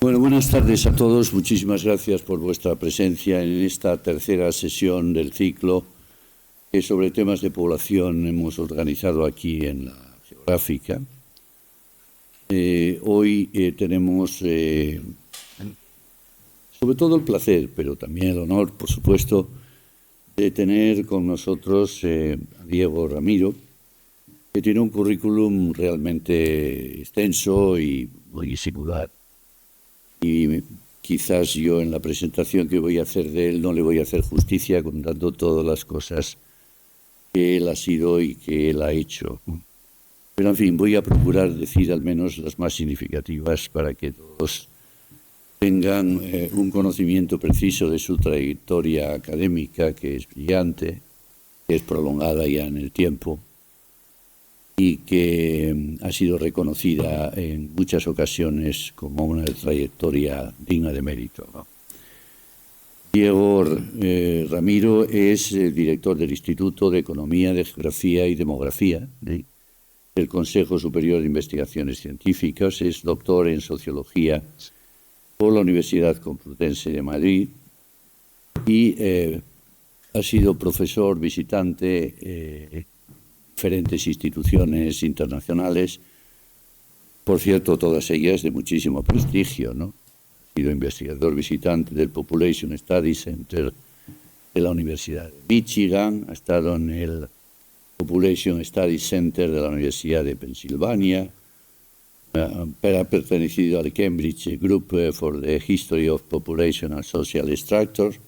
Bueno, buenas tardes a todos. Muchísimas gracias por vuestra presencia en esta tercera sesión del ciclo que sobre temas de población hemos organizado aquí en la Geográfica. Hoy tenemos sobre todo el placer, pero también el honor, por supuesto, de tener con nosotros a Diego Ramiro, que tiene un currículum realmente extenso y muy singular. Y quizás yo en la presentación que voy a hacer de él no le voy a hacer justicia contando todas las cosas que él ha sido y que él ha hecho. Pero en fin, voy a procurar decir al menos las más significativas para que todos tengan un conocimiento preciso de su trayectoria académica, que es brillante, que es prolongada ya en el tiempo y que ha sido reconocida en muchas ocasiones como una trayectoria digna de mérito, ¿no? Diego Ramiro es director del Instituto de Economía, de Geografía y Demografía del Consejo Superior de Investigaciones Científicas, es doctor en Sociología por la Universidad Complutense de Madrid y ha sido profesor visitante diferentes instituciones internacionales, por cierto, todas ellas de muchísimo prestigio, ¿no? Ha sido investigador visitante del Population Studies Center de la Universidad de Michigan, ha estado en el Population Studies Center de la Universidad de Pensilvania, ha pertenecido al Cambridge Group for the History of Population and Social Structure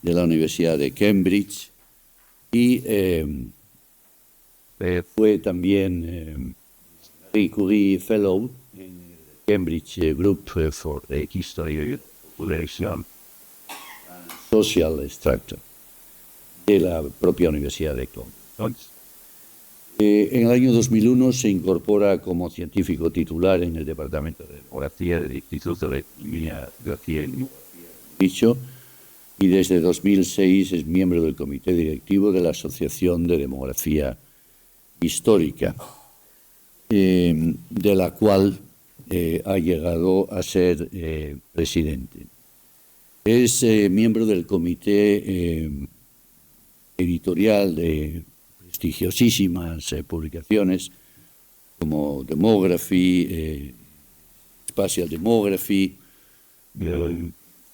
de la Universidad de Cambridge y fue también Marie Curie Fellow en el Cambridge Group for the History of Population and Social Structure de la propia Universidad de Cambridge. En el año 2001 se incorpora como científico titular en el Departamento de Demografía del Instituto de Geografía y Demografía, y desde 2006 es miembro del comité directivo de la Asociación de Demografía Histórica, de la cual ha llegado a ser presidente. Es miembro del comité editorial de prestigiosísimas publicaciones como Demography, Spatial Demography.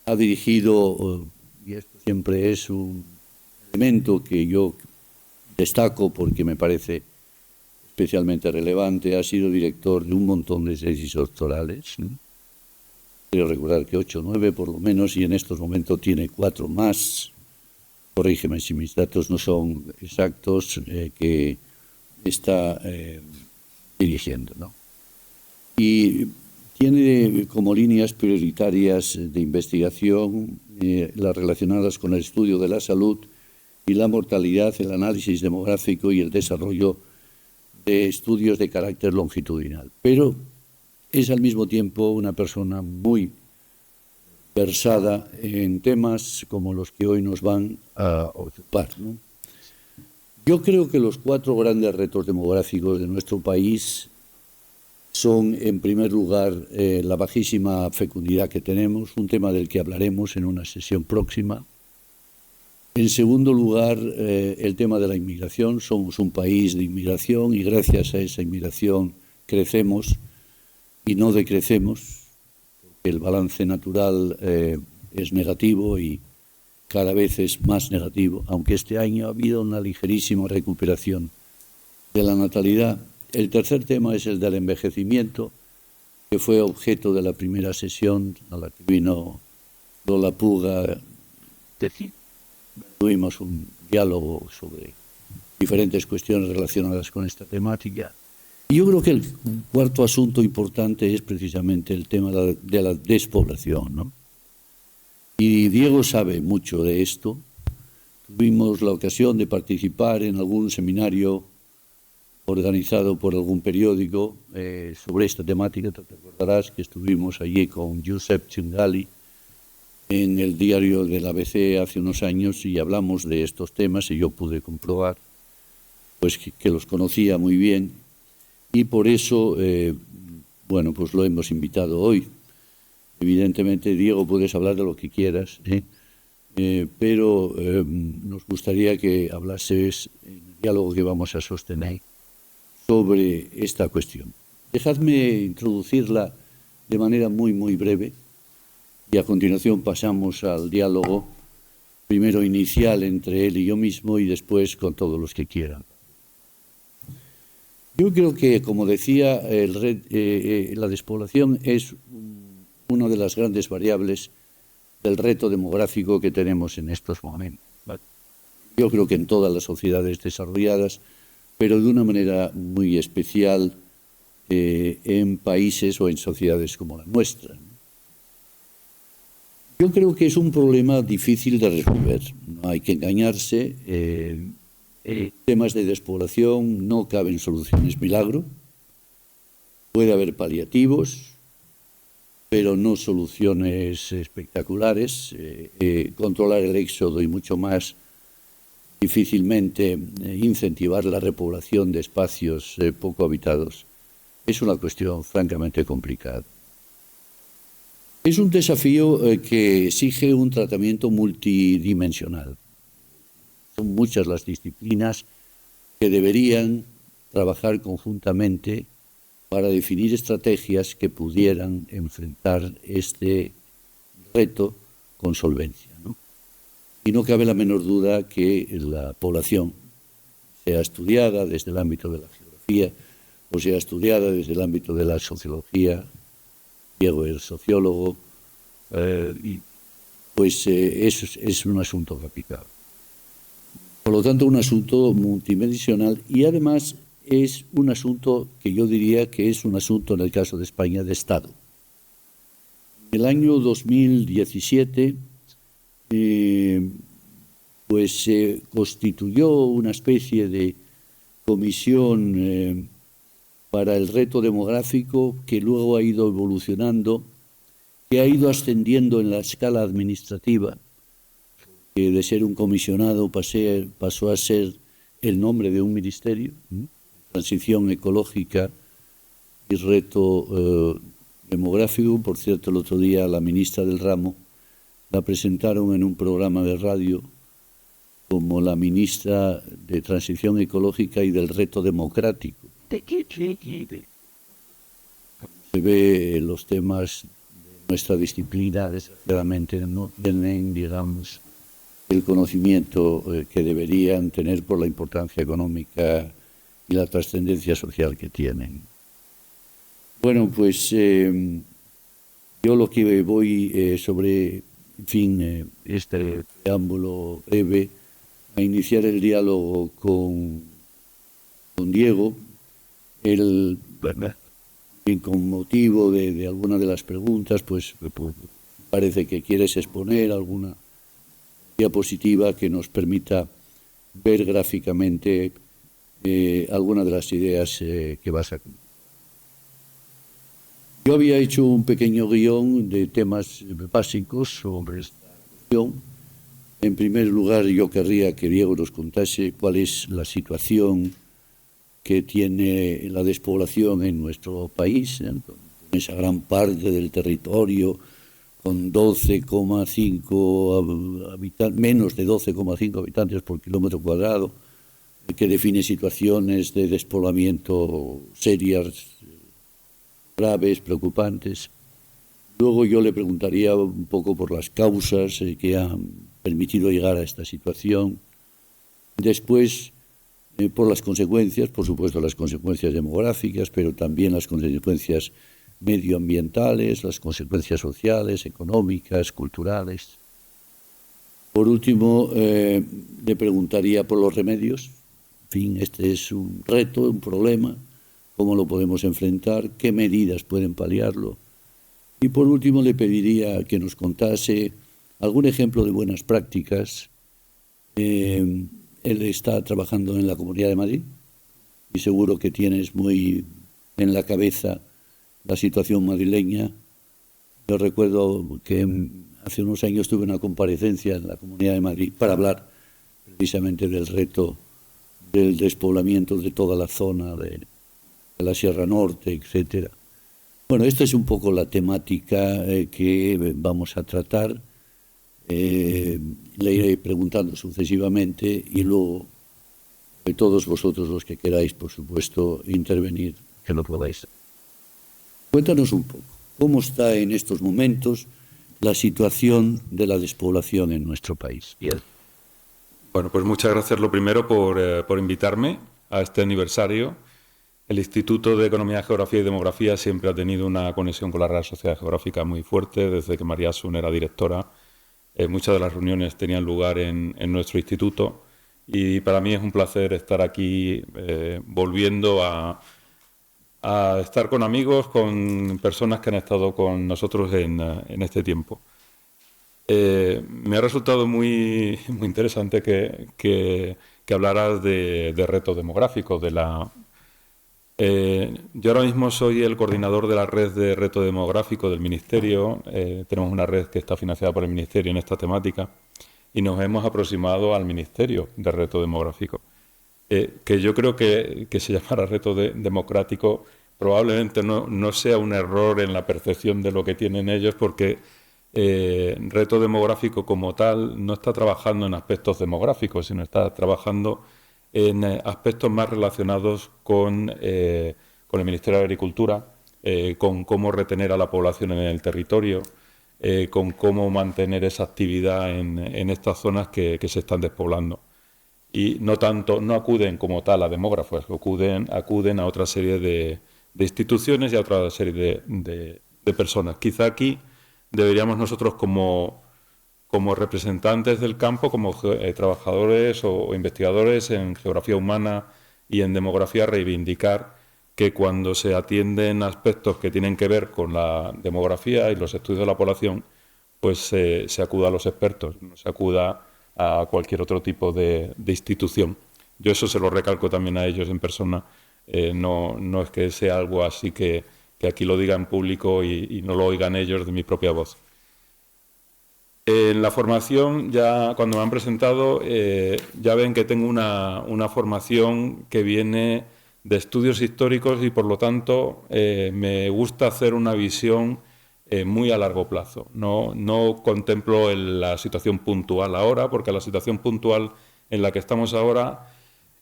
Ha dirigido, y esto siempre es un elemento que yo destaco porque me parece especialmente relevante, ha sido director de un montón de tesis doctorales, ¿no? Quiero recordar que 8 o 9 por lo menos, y en estos momentos tiene 4 más. Corrígeme si mis datos no son exactos, que está dirigiendo, ¿no? Y tiene como líneas prioritarias de investigación las relacionadas con el estudio de la salud y la mortalidad, el análisis demográfico y el desarrollo de estudios de carácter longitudinal. Pero es al mismo tiempo una persona muy versada en temas como los que hoy nos van a ocupar, ¿no? Yo creo que los 4 grandes retos demográficos de nuestro país son, en primer lugar, la bajísima fecundidad que tenemos, un tema del que hablaremos en una sesión próxima. En segundo lugar, el tema de la inmigración. Somos un país de inmigración y gracias a esa inmigración crecemos y no decrecemos. El balance natural es negativo y cada vez es más negativo, aunque este año ha habido una ligerísima recuperación de la natalidad. El tercer tema es el del envejecimiento, que fue objeto de la primera sesión a la que vino Lola Puga. Tuvimos un diálogo sobre diferentes cuestiones relacionadas con esta temática. Y yo creo que el cuarto asunto importante es precisamente el tema de la despoblación, ¿no? Y Diego sabe mucho de esto. Tuvimos la ocasión de participar en algún seminario organizado por algún periódico sobre esta temática. Te recordarás que estuvimos allí con Giuseppe Cingali en el diario del ABC hace unos años y hablamos de estos temas y yo pude comprobar pues que los conocía muy bien. Y por eso, bueno, pues lo hemos invitado hoy. Evidentemente, Diego, puedes hablar de lo que quieras, pero nos gustaría que hablases en el diálogo que vamos a sostener sobre esta cuestión. Dejadme introducirla de manera muy, muy breve y a continuación pasamos al diálogo, primero inicial entre él y yo mismo y después con todos los que quieran. Yo creo que, como decía, la despoblación es una de las grandes variables del reto demográfico que tenemos en estos momentos. Yo creo que en todas las sociedades desarrolladas, pero de una manera muy especial en países o en sociedades como la nuestra. Yo creo que es un problema difícil de resolver. No hay que engañarse. Temas de despoblación no caben soluciones milagro. Puede haber paliativos, pero no soluciones espectaculares. Controlar el éxodo y mucho más difícilmente incentivar la repoblación de espacios poco habitados es una cuestión francamente complicada. Es un desafío que exige un tratamiento multidimensional. Son muchas las disciplinas que deberían trabajar conjuntamente para definir estrategias que pudieran enfrentar este reto con solvencia, ¿no? Y no cabe la menor duda que la población sea estudiada desde el ámbito de la geografía o sea estudiada desde el ámbito de la sociología. Diego es sociólogo, eso es un asunto capital. Por lo tanto, un asunto multidimensional y además es un asunto que yo diría que es un asunto, en el caso de España, de Estado. En el año 2017 se constituyó una especie de comisión para el reto demográfico que luego ha ido evolucionando, que ha ido ascendiendo en la escala administrativa, que de ser un comisionado pasó a ser el nombre de un ministerio, Transición Ecológica y Reto Demográfico. Por cierto, el otro día la ministra del ramo la presentaron en un programa de radio como la ministra de Transición Ecológica y del Reto Democrático. Se ve los temas de nuestra disciplina, desgraciadamente no tienen, digamos, el conocimiento que deberían tener por la importancia económica y la trascendencia social que tienen. Bueno, pues yo lo que voy sobre, en fin, este preámbulo breve, a iniciar el diálogo con Diego, con motivo de alguna de las preguntas, pues parece que quieres exponer alguna diapositiva que nos permita ver gráficamente algunas de las ideas que vas a... Yo había hecho un pequeño guión de temas básicos sobre esta cuestión. En primer lugar, yo querría que Diego nos contase cuál es la situación que tiene la despoblación en nuestro país, con esa gran parte del territorio, con 12,5 habitantes, menos de 12,5 habitantes por kilómetro cuadrado, que define situaciones de despoblamiento serias, graves, preocupantes. Luego yo le preguntaría un poco por las causas que han permitido llegar a esta situación. Después, por las consecuencias, por supuesto las consecuencias demográficas, pero también las consecuencias medioambientales, las consecuencias sociales, económicas, culturales. Por último, le preguntaría por los remedios. En fin, este es un reto, un problema. ¿Cómo lo podemos enfrentar? ¿Qué medidas pueden paliarlo? Y por último, le pediría que nos contase algún ejemplo de buenas prácticas. Él está trabajando en la Comunidad de Madrid y seguro que tienes muy en la cabeza la situación madrileña. Yo recuerdo que hace unos años tuve una comparecencia en la Comunidad de Madrid para hablar precisamente del reto del despoblamiento de toda la zona de la Sierra Norte, etcétera. Bueno, esta es un poco la temática que vamos a tratar. Le iré preguntando sucesivamente y luego todos vosotros los que queráis, por supuesto, intervenir, que lo podáis. Cuéntanos un poco, ¿cómo está en estos momentos la situación de la despoblación en nuestro país? Bueno, pues muchas gracias lo primero por invitarme a este aniversario. El Instituto de Economía, Geografía y Demografía siempre ha tenido una conexión con la Real Sociedad Geográfica muy fuerte desde que María Asun era directora. Muchas de las reuniones tenían lugar en nuestro instituto y para mí es un placer estar aquí volviendo a estar con amigos, con personas que han estado con nosotros en este tiempo. Me ha resultado muy interesante que hablaras de retos demográficos. Yo ahora mismo soy el coordinador de la red de reto demográfico del Ministerio. Tenemos una red que está financiada por el Ministerio en esta temática y nos hemos aproximado al Ministerio de Reto Demográfico. Que yo creo que se llamará reto democrático probablemente no sea un error en la percepción de lo que tienen ellos, porque reto demográfico como tal no está trabajando en aspectos demográficos, sino está trabajando en aspectos más relacionados con el Ministerio de Agricultura, con cómo retener a la población en el territorio, con cómo mantener esa actividad en estas zonas que se están despoblando. Y no acuden como tal a demógrafos, acuden a otra serie de instituciones y a otra serie de personas. Quizá aquí deberíamos nosotros como representantes del campo, como trabajadores o investigadores en geografía humana y en demografía, reivindicar que cuando se atienden aspectos que tienen que ver con la demografía y los estudios de la población, pues se acuda a los expertos, no se acuda a cualquier otro tipo de institución. Yo eso se lo recalco también a ellos en persona. No es que sea algo así que aquí lo diga en público y no lo oigan ellos de mi propia voz. En la formación, ya cuando me han presentado, ya ven que tengo una formación que viene de estudios históricos y, por lo tanto, me gusta hacer una visión muy a largo plazo. No contemplo la situación puntual ahora, porque la situación puntual en la que estamos ahora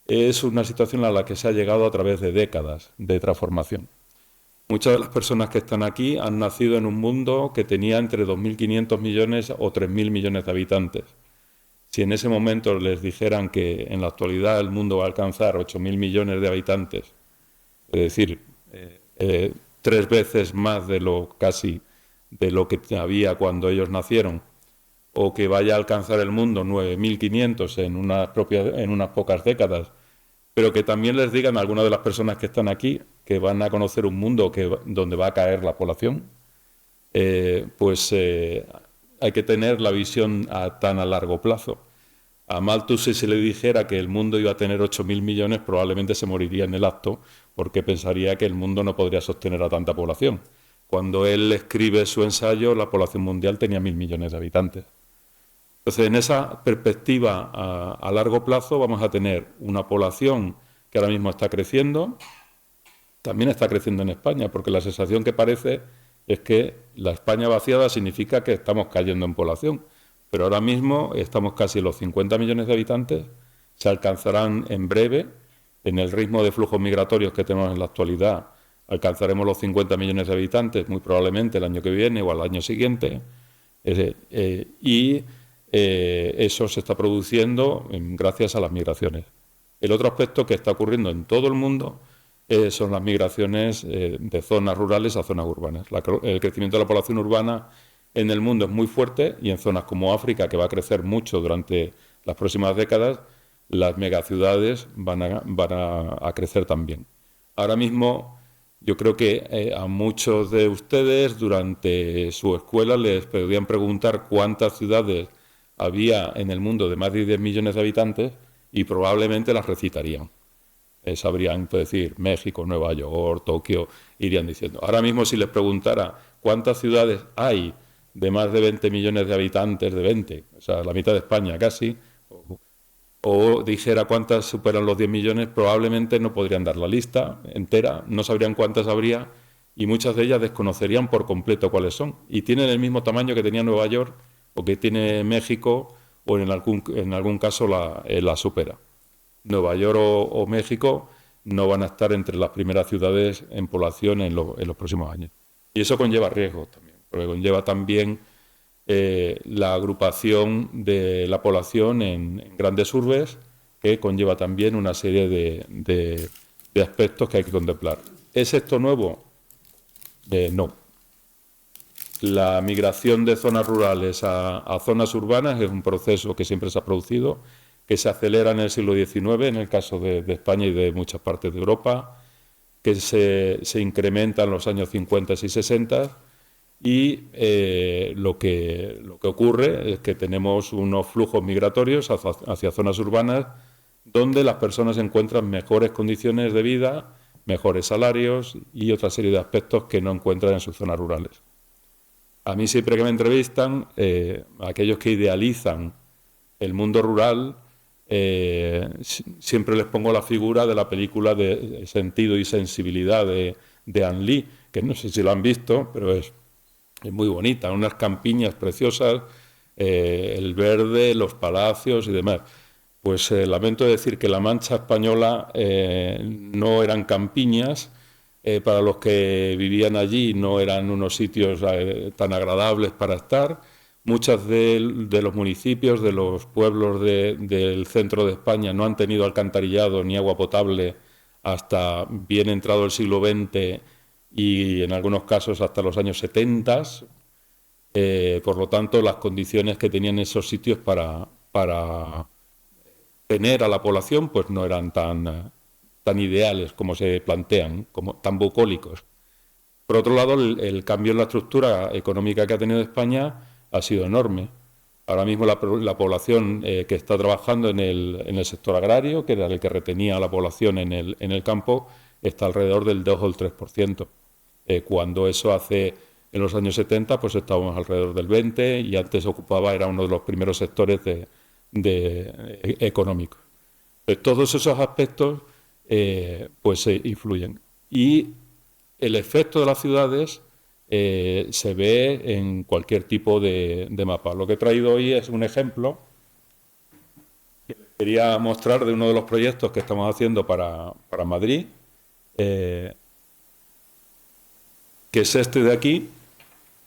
es una situación a la que se ha llegado a través de décadas de transformación. Muchas de las personas que están aquí han nacido en un mundo que tenía entre 2.500 millones o 3.000 millones de habitantes. Si en ese momento les dijeran que en la actualidad el mundo va a alcanzar 8.000 millones de habitantes, es decir, 3 veces más de lo que había cuando ellos nacieron, o que vaya a alcanzar el mundo 9.500 en unas pocas décadas, pero que también les digan a algunas de las personas que están aquí que van a conocer un mundo donde va a caer la población, pues hay que tener la visión tan a largo plazo. A Malthus, si se le dijera que el mundo iba a tener 8.000 millones, probablemente se moriría en el acto, porque pensaría que el mundo no podría sostener a tanta población. Cuando él escribe su ensayo, la población mundial tenía 1.000 millones de habitantes. Entonces, en esa perspectiva a largo plazo vamos a tener una población que ahora mismo está creciendo, también está creciendo en España, porque la sensación que parece es que la España vaciada significa que estamos cayendo en población, pero ahora mismo estamos casi en los 50 millones de habitantes, se alcanzarán en breve, en el ritmo de flujos migratorios que tenemos en la actualidad, alcanzaremos los 50 millones de habitantes muy probablemente el año que viene o al año siguiente, eso se está produciendo gracias a las migraciones. El otro aspecto que está ocurriendo en todo el mundo son las migraciones de zonas rurales a zonas urbanas. El crecimiento de la población urbana en el mundo es muy fuerte y en zonas como África, que va a crecer mucho durante las próximas décadas, las megaciudades van a crecer también. Ahora mismo yo creo que a muchos de ustedes durante su escuela les podrían preguntar cuántas ciudades había en el mundo de más de 10 millones de habitantes y probablemente las recitarían. Sabrían decir México, Nueva York, Tokio, irían diciendo. Ahora mismo si les preguntara cuántas ciudades hay de más de 20 millones de habitantes, de 20, o sea, la mitad de España casi, o dijera cuántas superan los 10 millones, probablemente no podrían dar la lista entera, no sabrían cuántas habría y muchas de ellas desconocerían por completo cuáles son. Y tienen el mismo tamaño que tenía Nueva York o que tiene México, o en algún caso la supera. Nueva York o México no van a estar entre las primeras ciudades en población en los próximos años. Y eso conlleva riesgos también, porque conlleva también la agrupación de la población en grandes urbes, que conlleva también una serie de aspectos que hay que contemplar. ¿Es esto nuevo? No. La migración de zonas rurales a zonas urbanas es un proceso que siempre se ha producido, que se acelera en el siglo XIX, en el caso de España y de muchas partes de Europa, que se incrementa en los años 50 y 60, y lo que ocurre es que tenemos unos flujos migratorios hacia zonas urbanas donde las personas encuentran mejores condiciones de vida, mejores salarios y otra serie de aspectos que no encuentran en sus zonas rurales. A mí siempre que me entrevistan, aquellos que idealizan el mundo rural, siempre les pongo la figura de la película de Sentido y Sensibilidad de Ang Lee, que no sé si lo han visto, pero es muy bonita, unas campiñas preciosas, el verde, los palacios y demás. Pues lamento decir que la Mancha española no eran campiñas. Para los que vivían allí no eran unos sitios tan agradables para estar. Muchos de los municipios, de los pueblos del centro de España no han tenido alcantarillado ni agua potable hasta bien entrado el siglo XX y en algunos casos hasta los años 70. Por lo tanto, las condiciones que tenían esos sitios para tener a la población pues no eran tan ideales como se plantean, como tan bucólicos. Por otro lado, el cambio en la estructura económica que ha tenido España ha sido enorme. Ahora mismo la población que está trabajando en el sector agrario, que era el que retenía a la población en el campo, está alrededor del 2 o el 3%. Cuando eso en los años 70, pues estábamos alrededor del 20% y antes era uno de los primeros sectores económicos. Todos esos aspectos pues influyen. Y el efecto de las ciudades se ve en cualquier tipo de mapa. Lo que he traído hoy es un ejemplo que quería mostrar de uno de los proyectos que estamos haciendo para Madrid, que es este de aquí.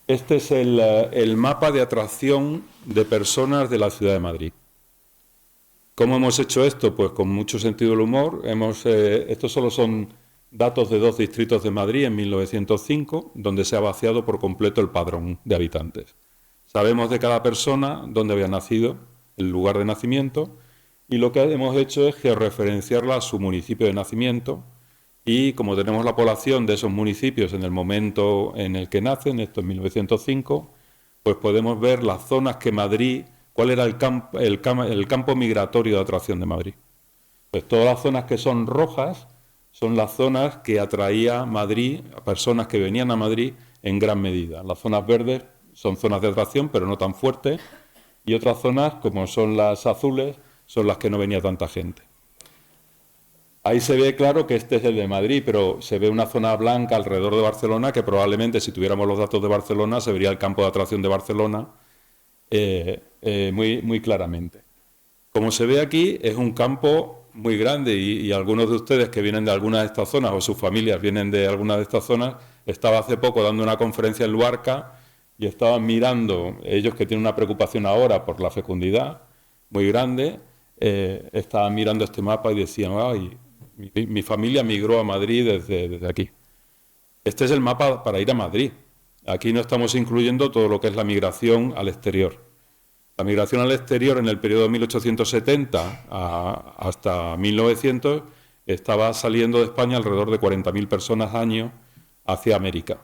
Este es el mapa de atracción de personas de la ciudad de Madrid. ¿Cómo hemos hecho esto? Pues con mucho sentido del humor. Estos solo son datos de 2 distritos de Madrid en 1905, donde se ha vaciado por completo el padrón de habitantes. Sabemos de cada persona dónde había nacido, el lugar de nacimiento, y lo que hemos hecho es georreferenciarla a su municipio de nacimiento, y como tenemos la población de esos municipios en el momento en el que nacen, esto es 1905, pues podemos ver las zonas que Madrid... ¿Cuál era el campo migratorio de atracción de Madrid? Pues todas las zonas que son rojas son las zonas que atraía Madrid, a personas que venían a Madrid en gran medida. Las zonas verdes son zonas de atracción, pero no tan fuertes, y otras zonas, como son las azules, son las que no venía tanta gente. Ahí se ve claro que este es el de Madrid, pero se ve una zona blanca alrededor de Barcelona, que probablemente si tuviéramos los datos de Barcelona se vería el campo de atracción de Barcelona, muy claramente. Como se ve aquí, es un campo muy grande y algunos de ustedes que vienen de alguna de estas zonas o sus familias vienen de alguna de estas zonas, estaba hace poco dando una conferencia en Luarca y estaban mirando, ellos que tienen una preocupación ahora por la fecundidad muy grande, estaban mirando este mapa y decían, ay, mi familia migró a Madrid desde aquí. Este es el mapa para ir a Madrid. Aquí no estamos incluyendo todo lo que es la migración al exterior. La migración al exterior en el periodo de 1870 hasta 1900 estaba saliendo de España alrededor de 40.000 personas año hacia América.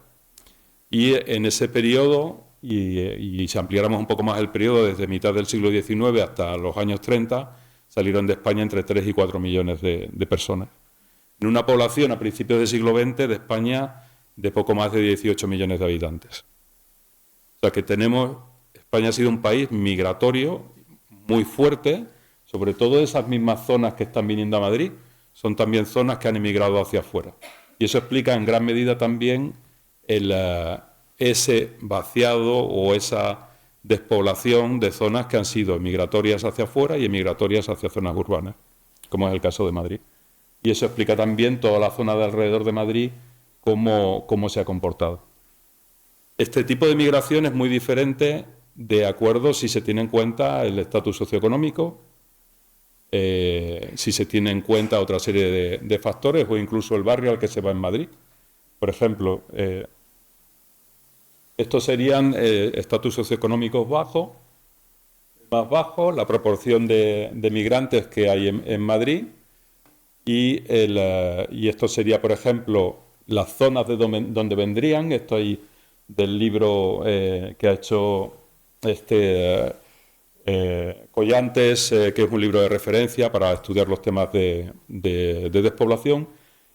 Y en ese periodo, y si ampliáramos un poco más el periodo, desde mitad del siglo XIX hasta los años 30, salieron de España entre 3 y 4 millones de personas. En una población a principios del siglo XX de España de poco más de 18 millones de habitantes. O sea que España ha sido un país migratorio muy fuerte, sobre todo esas mismas zonas que están viniendo a Madrid, son también zonas que han emigrado hacia afuera. Y eso explica en gran medida también ese vaciado o esa despoblación de zonas que han sido emigratorias hacia afuera y emigratorias hacia zonas urbanas, como es el caso de Madrid. Y eso explica también toda la zona de alrededor de Madrid, cómo se ha comportado. Este tipo de migración es muy diferente de acuerdo si se tiene en cuenta el estatus socioeconómico, si se tiene en cuenta otra serie de factores o incluso el barrio al que se va en Madrid. Por ejemplo, estos serían estatus socioeconómicos bajos, más bajos, la proporción de migrantes que hay en Madrid y esto sería, por ejemplo, las zonas de donde vendrían. Estoy del libro que ha hecho Collantes, que es un libro de referencia para estudiar los temas de despoblación,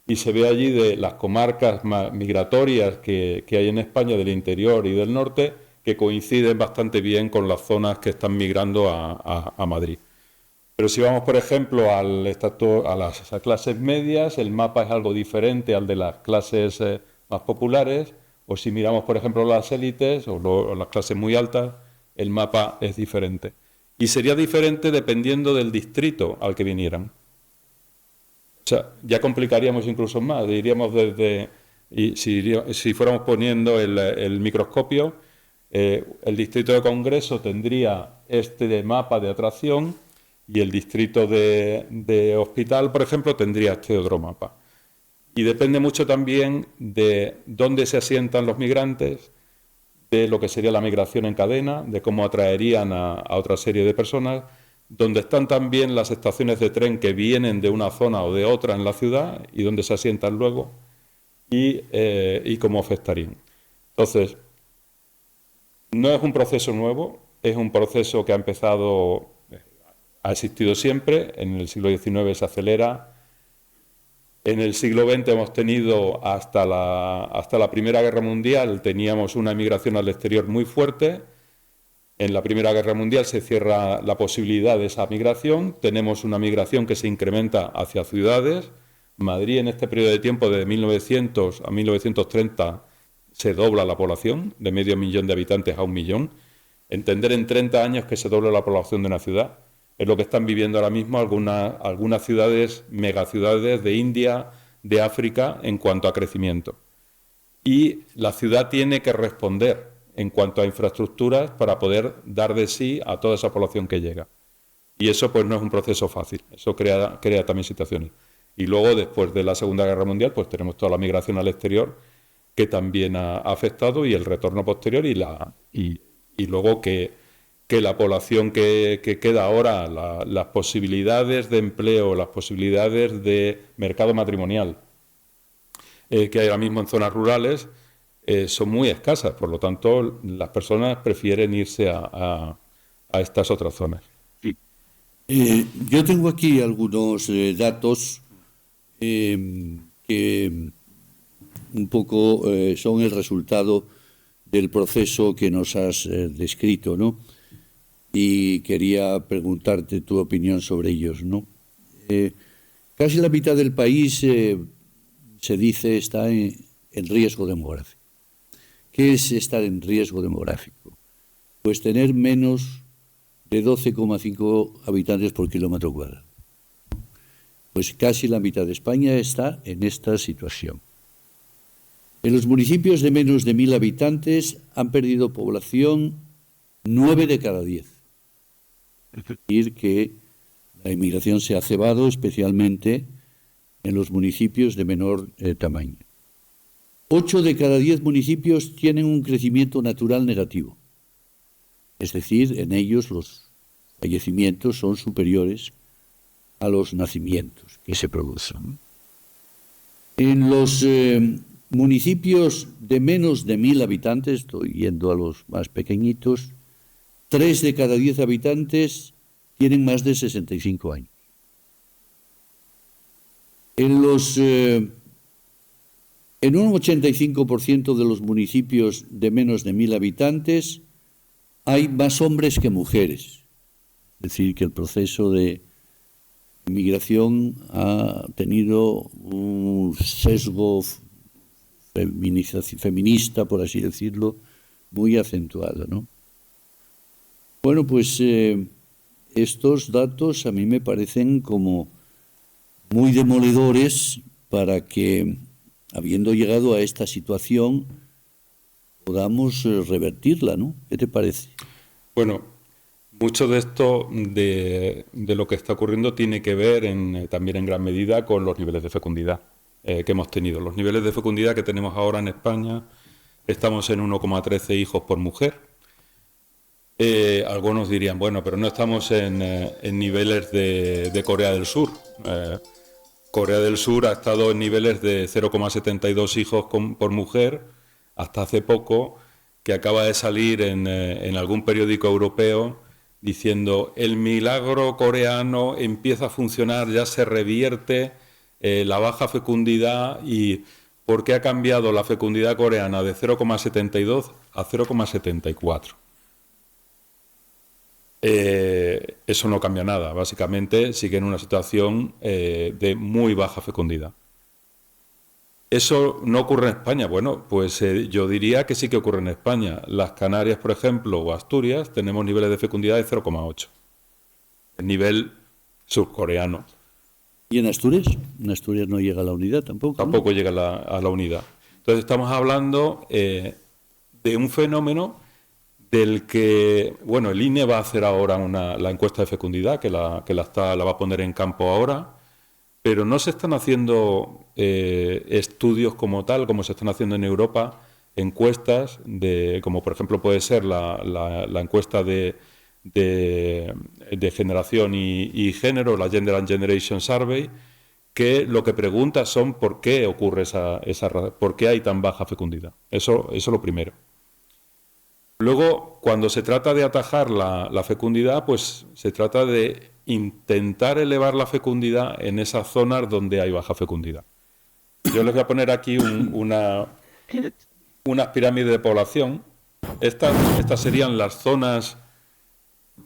y se ve allí de las comarcas migratorias que hay en España, del interior y del norte, que coinciden bastante bien con las zonas que están migrando a Madrid. Pero si vamos, por ejemplo, a las clases medias, el mapa es algo diferente al de las clases más populares, o si miramos, por ejemplo, las élites o las clases muy altas, el mapa es diferente. Y sería diferente dependiendo del distrito al que vinieran. O sea, ya complicaríamos incluso más, diríamos si fuéramos poniendo el microscopio, el distrito de Congreso tendría este mapa de atracción y el distrito de Hospital, por ejemplo, tendría este otro mapa. Y depende mucho también de dónde se asientan los migrantes, de lo que sería la migración en cadena, de cómo atraerían a otra serie de personas, donde están también las estaciones de tren que vienen de una zona o de otra en la ciudad y donde se asientan luego y cómo afectarían. Entonces, no es un proceso nuevo, es un proceso que ha existido siempre. En el siglo XIX se acelera. En el siglo XX hemos tenido hasta la Primera Guerra Mundial, teníamos una emigración al exterior muy fuerte. En la Primera Guerra Mundial se cierra la posibilidad de esa migración. Tenemos una migración que se incrementa hacia ciudades. Madrid, en este periodo de tiempo, de 1900 a 1930, se dobla la población, de 500.000 de habitantes a 1 millón. Entender en 30 años que se dobla la población de una ciudad es lo que están viviendo ahora mismo algunas ciudades, megaciudades de India, de África, en cuanto a crecimiento. Y la ciudad tiene que responder en cuanto a infraestructuras para poder dar de sí a toda esa población que llega. Y eso pues no es un proceso fácil, eso crea también situaciones. Y luego, después de la Segunda Guerra Mundial, pues tenemos toda la migración al exterior, que también ha afectado, y el retorno posterior, y luego que la población que queda ahora, las posibilidades de empleo, las posibilidades de mercado matrimonial que hay ahora mismo en zonas rurales son muy escasas. Por lo tanto, las personas prefieren irse a estas otras zonas. Sí. Yo tengo aquí algunos datos que un poco son el resultado del proceso que nos has descrito, ¿no? Y quería preguntarte tu opinión sobre ellos, ¿no? Casi la mitad del país, se dice, está en riesgo demográfico. ¿Qué es estar en riesgo demográfico? Pues tener menos de 12,5 habitantes por kilómetro cuadrado. Pues casi la mitad de España está en esta situación. En los municipios de menos de 1.000 habitantes han perdido población 9 de cada 10. Es decir, que la inmigración se ha cebado especialmente en los municipios de menor tamaño. 8 de cada 10 municipios tienen un crecimiento natural negativo. Es decir, en ellos los fallecimientos son superiores a los nacimientos que se producen. En los municipios de menos de 1.000 habitantes, estoy yendo a los más pequeñitos, 3 de cada 10 habitantes tienen más de 65 años. En un 85% de los municipios de menos de 1.000 habitantes hay más hombres que mujeres. Es decir, que el proceso de inmigración ha tenido un sesgo feminista, por así decirlo, muy acentuada, ¿no? Bueno, pues estos datos a mí me parecen como muy demoledores para que, habiendo llegado a esta situación, podamos revertirla, ¿no? ¿Qué te parece? Bueno, mucho de esto, de lo que está ocurriendo, tiene que ver también en gran medida con los niveles de fecundidad que hemos tenido. Los niveles de fecundidad que tenemos ahora en España, estamos en 1,13 hijos por mujer. Algunos dirían, bueno, pero no estamos en niveles de Corea del Sur. Corea del Sur ha estado en niveles de 0,72 hijos por mujer hasta hace poco, que acaba de salir en algún periódico europeo diciendo el milagro coreano empieza a funcionar, ya se revierte la baja fecundidad. ¿Y por qué ha cambiado la fecundidad coreana de 0,72 a 0,74? Eso no cambia nada, básicamente sigue en una situación de muy baja fecundidad. ¿Eso no ocurre en España? Bueno, pues yo diría que sí que ocurre en España. Las Canarias, por ejemplo, o Asturias, tenemos niveles de fecundidad de 0,8. El nivel surcoreano. ¿Y en Asturias? En Asturias no llega a la unidad tampoco. Tampoco llega a la unidad. Entonces estamos hablando de un fenómeno del que, bueno, el INE va a hacer ahora la encuesta de fecundidad, que la va a poner en campo ahora, pero no se están haciendo estudios como tal, como se están haciendo en Europa, encuestas, como por ejemplo puede ser la encuesta de generación y género, la Gender and Generation Survey, que lo que pregunta son por qué ocurre por qué hay tan baja fecundidad. Eso es lo primero. Luego, cuando se trata de atajar la fecundidad, pues se trata de intentar elevar la fecundidad en esas zonas donde hay baja fecundidad. Yo les voy a poner aquí unas pirámides de población. Estas serían las zonas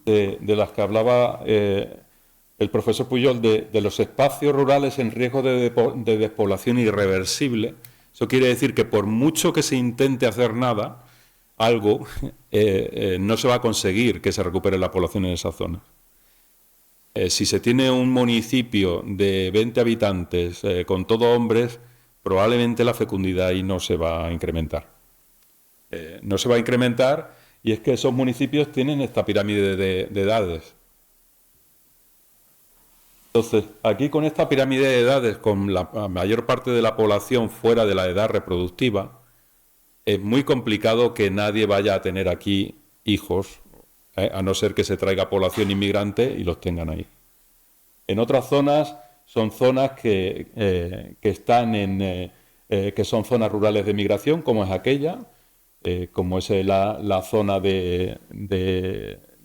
de las que hablaba el profesor Pujol, de los espacios rurales en riesgo de despoblación irreversible. Eso quiere decir que por mucho que se intente hacer algo, no se va a conseguir que se recupere la población en esa zona. Si se tiene un municipio de 20 habitantes con todo hombres, probablemente la fecundidad ahí no se va a incrementar. No se va a incrementar, y es que esos municipios tienen esta pirámide de edades. Entonces, aquí con esta pirámide de edades, con la mayor parte de la población fuera de la edad reproductiva, es muy complicado que nadie vaya a tener aquí hijos, a no ser que se traiga población inmigrante y los tengan ahí. En otras zonas son zonas que son zonas rurales de migración, como es aquella, como es la zona de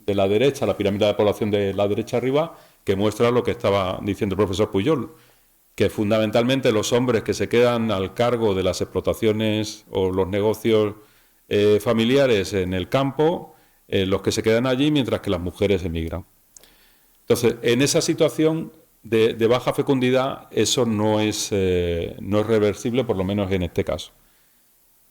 la derecha, la pirámide de población de la derecha arriba, que muestra lo que estaba diciendo el profesor Pujol, que fundamentalmente los hombres que se quedan al cargo de las explotaciones o los negocios familiares en el campo, los que se quedan allí, mientras que las mujeres emigran. Entonces, en esa situación de baja fecundidad, eso no es reversible, por lo menos en este caso.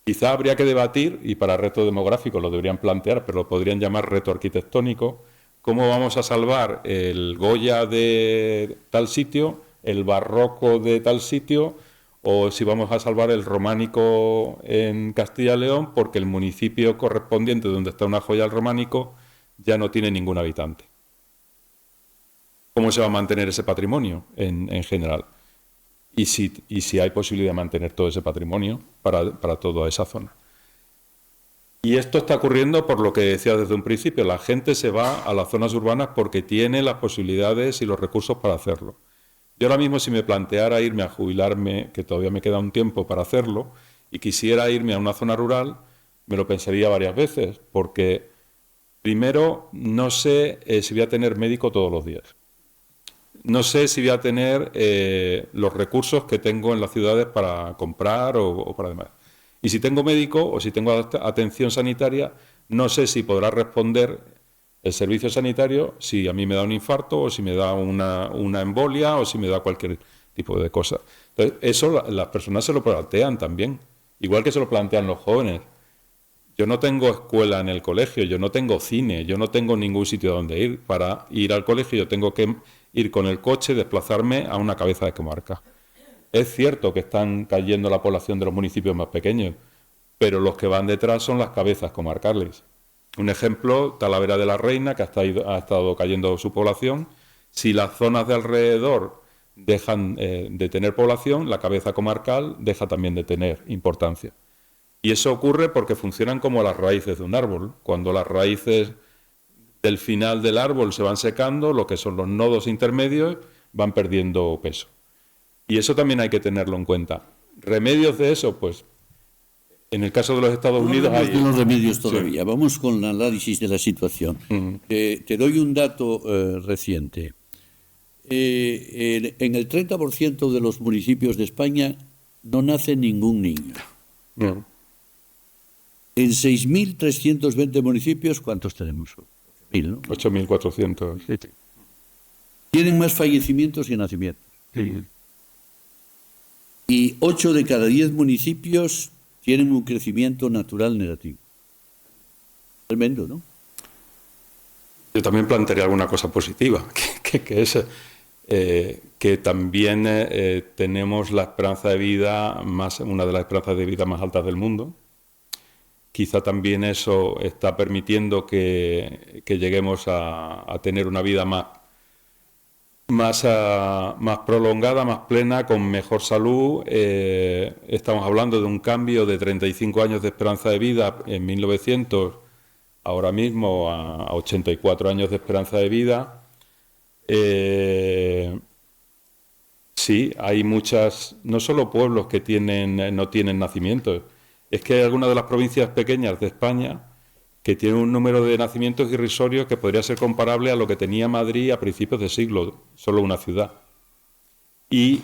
Quizá habría que debatir, y para reto demográfico lo deberían plantear, pero lo podrían llamar reto arquitectónico, cómo vamos a salvar el Goya de tal sitio, el barroco de tal sitio, o si vamos a salvar el románico en Castilla y León, porque el municipio correspondiente donde está una joya del románico ya no tiene ningún habitante. ¿Cómo se va a mantener ese patrimonio en general? Y si hay posibilidad de mantener todo ese patrimonio para toda esa zona. Y esto está ocurriendo por lo que decía desde un principio. La gente se va a las zonas urbanas porque tiene las posibilidades y los recursos para hacerlo. Yo ahora mismo, si me planteara irme a jubilarme, que todavía me queda un tiempo para hacerlo, y quisiera irme a una zona rural, me lo pensaría varias veces, porque primero no sé si voy a tener médico todos los días. No sé si voy a tener los recursos que tengo en las ciudades para comprar o para demás. Y si tengo médico o si tengo atención sanitaria, no sé si podrá responder el servicio sanitario si a mí me da un infarto o si me da una embolia o si me da cualquier tipo de cosa. Entonces, eso las personas se lo plantean también Igual que se lo plantean los jóvenes. Yo no tengo escuela en el colegio, yo no tengo cine, yo no tengo ningún sitio donde ir. Para ir al colegio yo tengo que ir con el coche, desplazarme a una cabeza de comarca. Es cierto que están cayendo la población de los municipios más pequeños, pero los que van detrás son las cabezas comarcales. Un ejemplo, Talavera de la Reina, que ha estado cayendo su población. Si las zonas de alrededor dejan de tener población, la cabeza comarcal deja también de tener importancia. Y eso ocurre porque funcionan como las raíces de un árbol. Cuando las raíces del final del árbol se van secando, lo que son los nodos intermedios van perdiendo peso. Y eso también hay que tenerlo en cuenta. ¿Remedios de eso? Pues en el caso de los Estados Unidos hay... No los remedios todavía. Sí. Vamos con el análisis de la situación. Te doy un dato reciente. En el 30% de los municipios de España no nace ningún niño. No. En 6.320 municipios, ¿cuántos tenemos? 8.000, ¿no? 8.400. Sí. Tienen más fallecimientos que nacimientos. Sí. Y 8 de cada 10 municipios tienen un crecimiento natural negativo. Tremendo, ¿no? Yo también plantearía alguna cosa positiva, que es que también tenemos la esperanza de vida una de las esperanzas de vida más altas del mundo. Quizá también eso está permitiendo que lleguemos a tener una vida más prolongada, más plena, con mejor salud. Estamos hablando de un cambio de 35 años de esperanza de vida en 1900, ahora mismo a 84 años de esperanza de vida. Sí, hay muchas, no solo pueblos que no tienen nacimientos. Es que hay algunas de las provincias pequeñas de España que tienen un número de nacimientos irrisorios que podría ser comparable a lo que tenía Madrid a principios de siglo, solo una ciudad. Y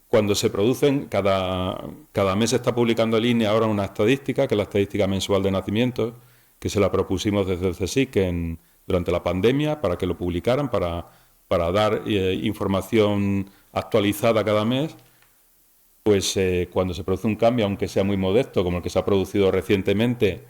cuando se producen, cada mes se está publicando en línea ahora una estadística, que es la estadística mensual de nacimientos, que se la propusimos desde el CSIC durante la pandemia para que lo publicaran, para dar información actualizada cada mes. Pues cuando se produce un cambio, aunque sea muy modesto, como el que se ha producido recientemente,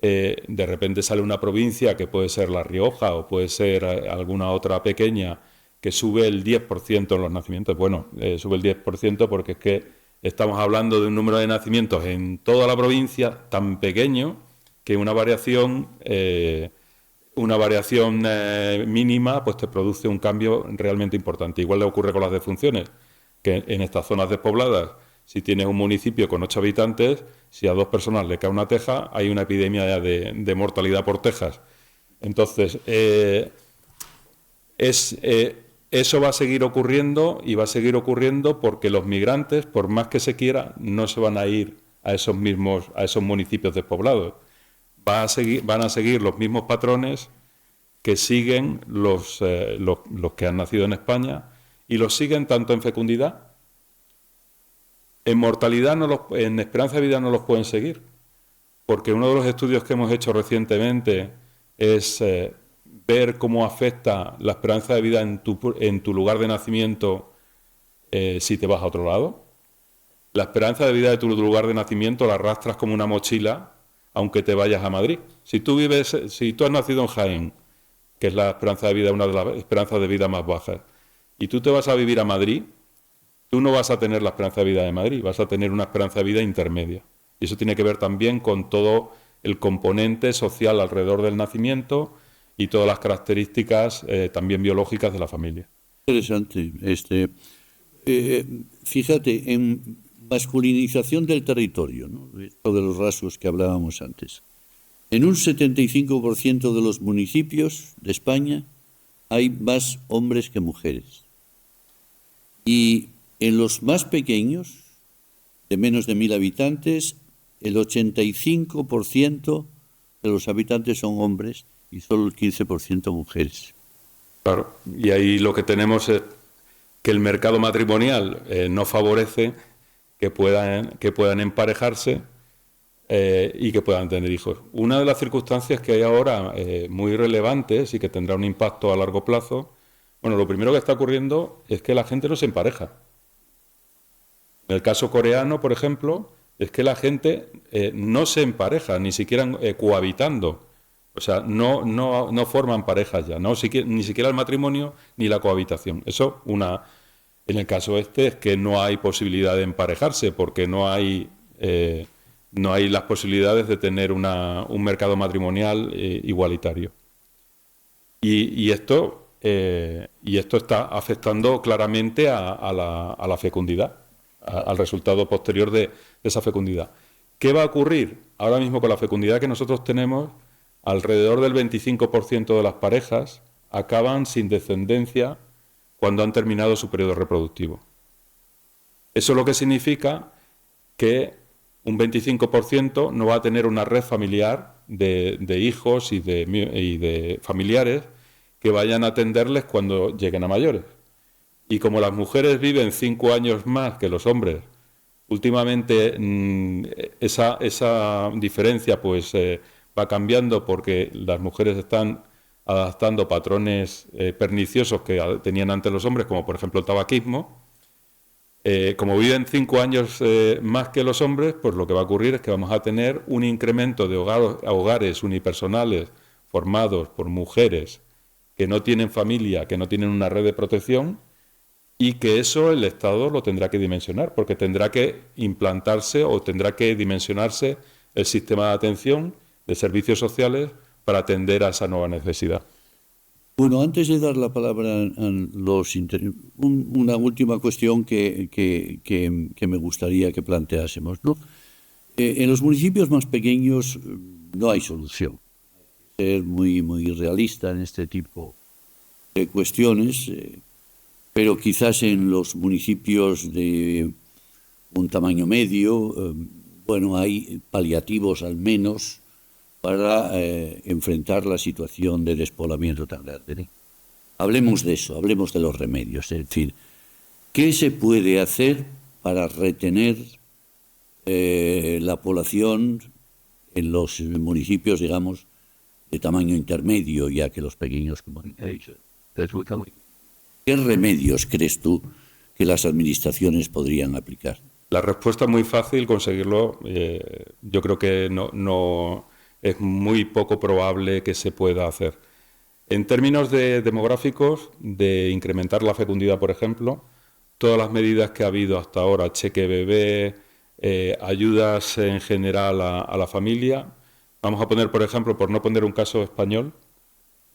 de repente sale una provincia que puede ser La Rioja o puede ser alguna otra pequeña que sube el 10% en los nacimientos. Bueno, sube el 10% porque es que estamos hablando de un número de nacimientos en toda la provincia tan pequeño que una variación mínima pues te produce un cambio realmente importante. Igual le ocurre con las defunciones, que en estas zonas despobladas, si tienes un municipio con 8 habitantes, si a 2 personas le cae una teja, hay una epidemia de mortalidad por tejas. Entonces, eso va a seguir ocurriendo y va a seguir ocurriendo porque los migrantes, por más que se quiera, no se van a ir a esos municipios despoblados. Van a seguir los mismos patrones que siguen los que han nacido en España, y los siguen tanto en fecundidad, en mortalidad, en esperanza de vida no los pueden seguir, porque uno de los estudios que hemos hecho recientemente es ver cómo afecta la esperanza de vida en tu lugar de nacimiento si te vas a otro lado. La esperanza de vida de tu lugar de nacimiento la arrastras como una mochila, aunque te vayas a Madrid. Si tú has nacido en Jaén, que es la esperanza de vida, una de las esperanzas de vida más bajas, y tú te vas a vivir a Madrid, tú no vas a tener la esperanza de vida de Madrid, vas a tener una esperanza de vida intermedia. Y eso tiene que ver también con todo el componente social alrededor del nacimiento y todas las características también biológicas de la familia. Interesante. Fíjate, en masculinización del territorio, ¿no? Esto de los rasgos que hablábamos antes. En un 75% de los municipios de España hay más hombres que mujeres. Y en los más pequeños, de menos de 1.000 habitantes, el 85% de los habitantes son hombres y solo el 15% mujeres. Claro, y ahí lo que tenemos es que el mercado matrimonial no favorece que puedan emparejarse y que puedan tener hijos. Una de las circunstancias que hay ahora muy relevantes y que tendrá un impacto a largo plazo, bueno, lo primero que está ocurriendo es que la gente no se empareja. En el caso coreano, por ejemplo, es que la gente no se empareja, ni siquiera cohabitando. O sea, no forman parejas ya, ni siquiera el matrimonio ni la cohabitación. Eso, en el caso este, es que no hay posibilidad de emparejarse, porque no hay las posibilidades de tener un mercado matrimonial igualitario. Y esto está afectando claramente a la fecundidad, al resultado posterior de esa fecundidad. ¿Qué va a ocurrir? Ahora mismo con la fecundidad que nosotros tenemos, alrededor del 25% de las parejas acaban sin descendencia cuando han terminado su periodo reproductivo. Eso lo que significa que un 25% no va a tener una red familiar de hijos y de familiares que vayan a atenderles cuando lleguen a mayores. Y como las mujeres viven 5 años más que los hombres, últimamente esa diferencia pues va cambiando, porque las mujeres están adaptando patrones perniciosos que tenían antes los hombres, como por ejemplo el tabaquismo. Como viven 5 años más que los hombres, pues lo que va a ocurrir es que vamos a tener un incremento de hogares unipersonales formados por mujeres que no tienen familia, que no tienen una red de protección, y que eso el Estado lo tendrá que dimensionar, porque tendrá que implantarse o tendrá que dimensionarse el sistema de atención de servicios sociales para atender a esa nueva necesidad. Bueno, antes de dar la palabra a una última cuestión que me gustaría que planteásemos, ¿no? En los municipios más pequeños no hay solución. Hay que ser muy, muy realista en este tipo de cuestiones, pero quizás en los municipios de un tamaño medio, hay paliativos al menos para enfrentar la situación de despoblamiento tan grande, ¿no? Hablemos de eso, hablemos de los remedios. Es decir, ¿qué se puede hacer para retener la población en los municipios, digamos, de tamaño intermedio, ya que los pequeños, como he dicho? ¿Qué remedios crees tú que las administraciones podrían aplicar? La respuesta es muy fácil conseguirlo. Yo creo que no es muy poco probable que se pueda hacer. En términos demográficos, de incrementar la fecundidad, por ejemplo, todas las medidas que ha habido hasta ahora, cheque bebé, ayudas en general a la familia. Vamos a poner, por ejemplo, por no poner un caso español,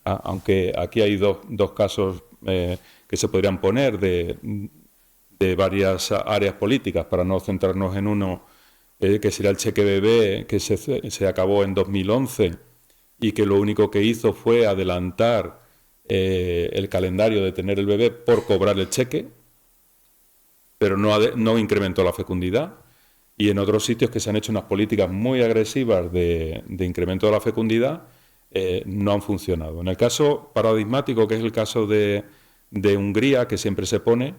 aunque aquí hay dos casos que se podrían poner de varias áreas políticas, para no centrarnos en uno, que sería el cheque bebé, que se acabó en 2011 y que lo único que hizo fue adelantar el calendario de tener el bebé por cobrar el cheque, pero no incrementó la fecundidad. Y en otros sitios que se han hecho unas políticas muy agresivas de incremento de la fecundidad, no han funcionado. En el caso paradigmático, que es el caso de Hungría, que siempre se pone,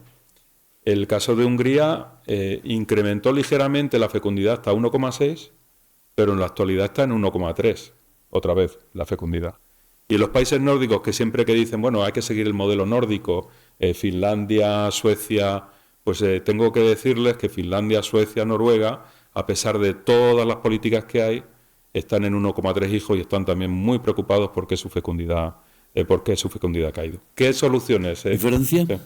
el caso de Hungría incrementó ligeramente la fecundidad hasta 1,6, pero en la actualidad está en 1,3, otra vez, la fecundidad. Y en los países nórdicos, que siempre que dicen, bueno, hay que seguir el modelo nórdico, Finlandia, Suecia, pues tengo que decirles que Finlandia, Suecia, Noruega, a pesar de todas las políticas que hay, están en 1,3 hijos y están también muy preocupados porque su fecundidad ha caído. ¿Qué soluciones? ¿Y Francia? Sí.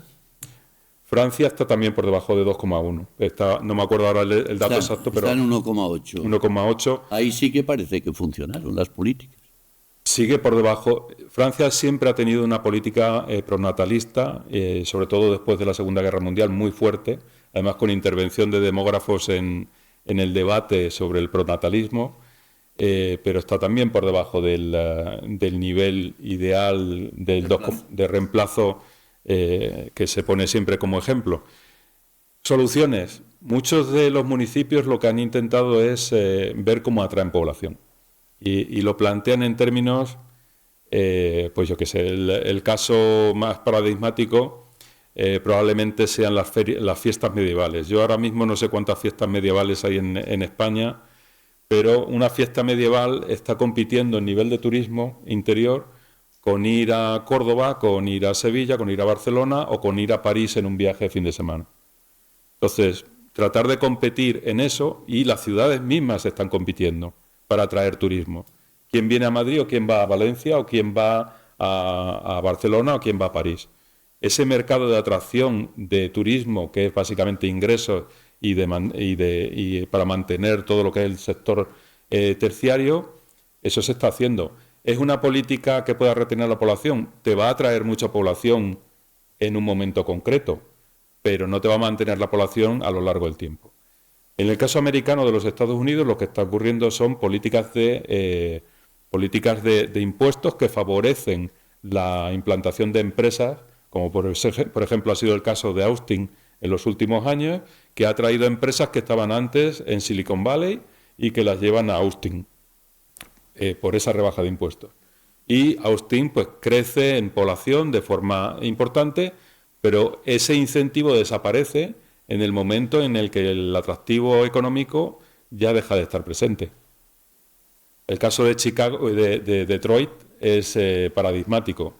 Francia está también por debajo de 2,1. No me acuerdo ahora el dato exacto, pero está en 1,8. 1,8. Ahí sí que parece que funcionaron las políticas. Sigue por debajo. Francia siempre ha tenido una política pronatalista, sobre todo después de la Segunda Guerra Mundial, muy fuerte, además con intervención de demógrafos en el debate sobre el pronatalismo, pero está también por debajo del nivel ideal de reemplazo que se pone siempre como ejemplo. Soluciones. Muchos de los municipios lo que han intentado es ver cómo atraen población. Y lo plantean en términos, pues yo qué sé, el caso más paradigmático probablemente sean las fiestas medievales. Yo ahora mismo no sé cuántas fiestas medievales hay en España, pero una fiesta medieval está compitiendo en nivel de turismo interior con ir a Córdoba, con ir a Sevilla, con ir a Barcelona o con ir a París en un viaje de fin de semana. Entonces, tratar de competir en eso, y las ciudades mismas están compitiendo para atraer turismo. ¿Quién viene a Madrid o quién va a Valencia o quién va a Barcelona o quién va a París? Ese mercado de atracción de turismo, que es básicamente ingresos y para mantener todo lo que es el sector terciario, eso se está haciendo. ¿Es una política que pueda retener a la población? Te va a atraer mucha población en un momento concreto, pero no te va a mantener la población a lo largo del tiempo. En el caso americano de los Estados Unidos, lo que está ocurriendo son políticas de impuestos que favorecen la implantación de empresas, como por ejemplo ha sido el caso de Austin en los últimos años, que ha traído empresas que estaban antes en Silicon Valley y que las llevan a Austin por esa rebaja de impuestos. Y Austin pues crece en población de forma importante, pero ese incentivo desaparece en el momento en el que el atractivo económico ya deja de estar presente. El caso de Chicago, de Detroit, es paradigmático.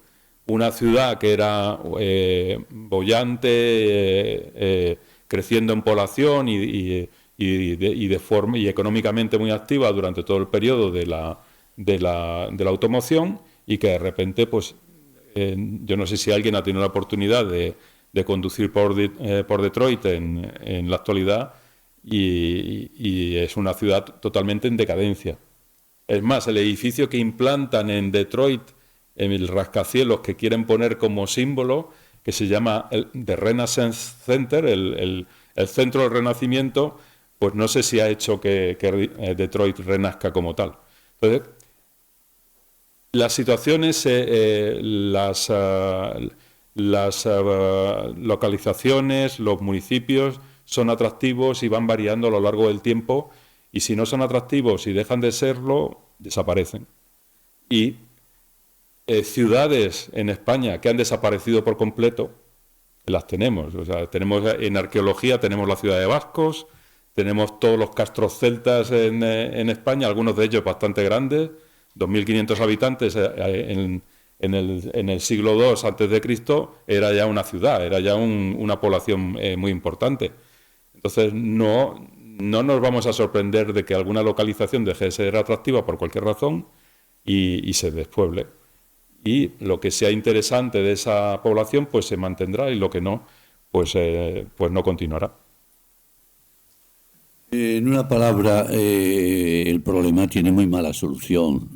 Una ciudad que era boyante, creciendo en población y económicamente muy activa durante todo el periodo de la automoción, y que de repente, pues, yo no sé si alguien ha tenido la oportunidad de conducir por Detroit en la actualidad, y es una ciudad totalmente en decadencia. Es más, el edificio que implantan en Detroit, en el rascacielos que quieren poner como símbolo, que se llama el The Renaissance Center, el centro del Renacimiento, pues no sé si ha hecho que Detroit renazca como tal. Entonces, las situaciones, las localizaciones, los municipios son atractivos y van variando a lo largo del tiempo, y si no son atractivos y dejan de serlo, desaparecen. Y ciudades en España que han desaparecido por completo, las tenemos. O sea, tenemos en arqueología, tenemos la ciudad de Vascos, tenemos todos los castros celtas en España, algunos de ellos bastante grandes, 2.500 habitantes en el siglo II a.C., era ya una ciudad, era ya una población muy importante. Entonces, no nos vamos a sorprender de que alguna localización deje de ser atractiva por cualquier razón y se despueble. Y lo que sea interesante de esa población, pues se mantendrá, y lo que no, pues no continuará. En una palabra, el problema tiene muy mala solución.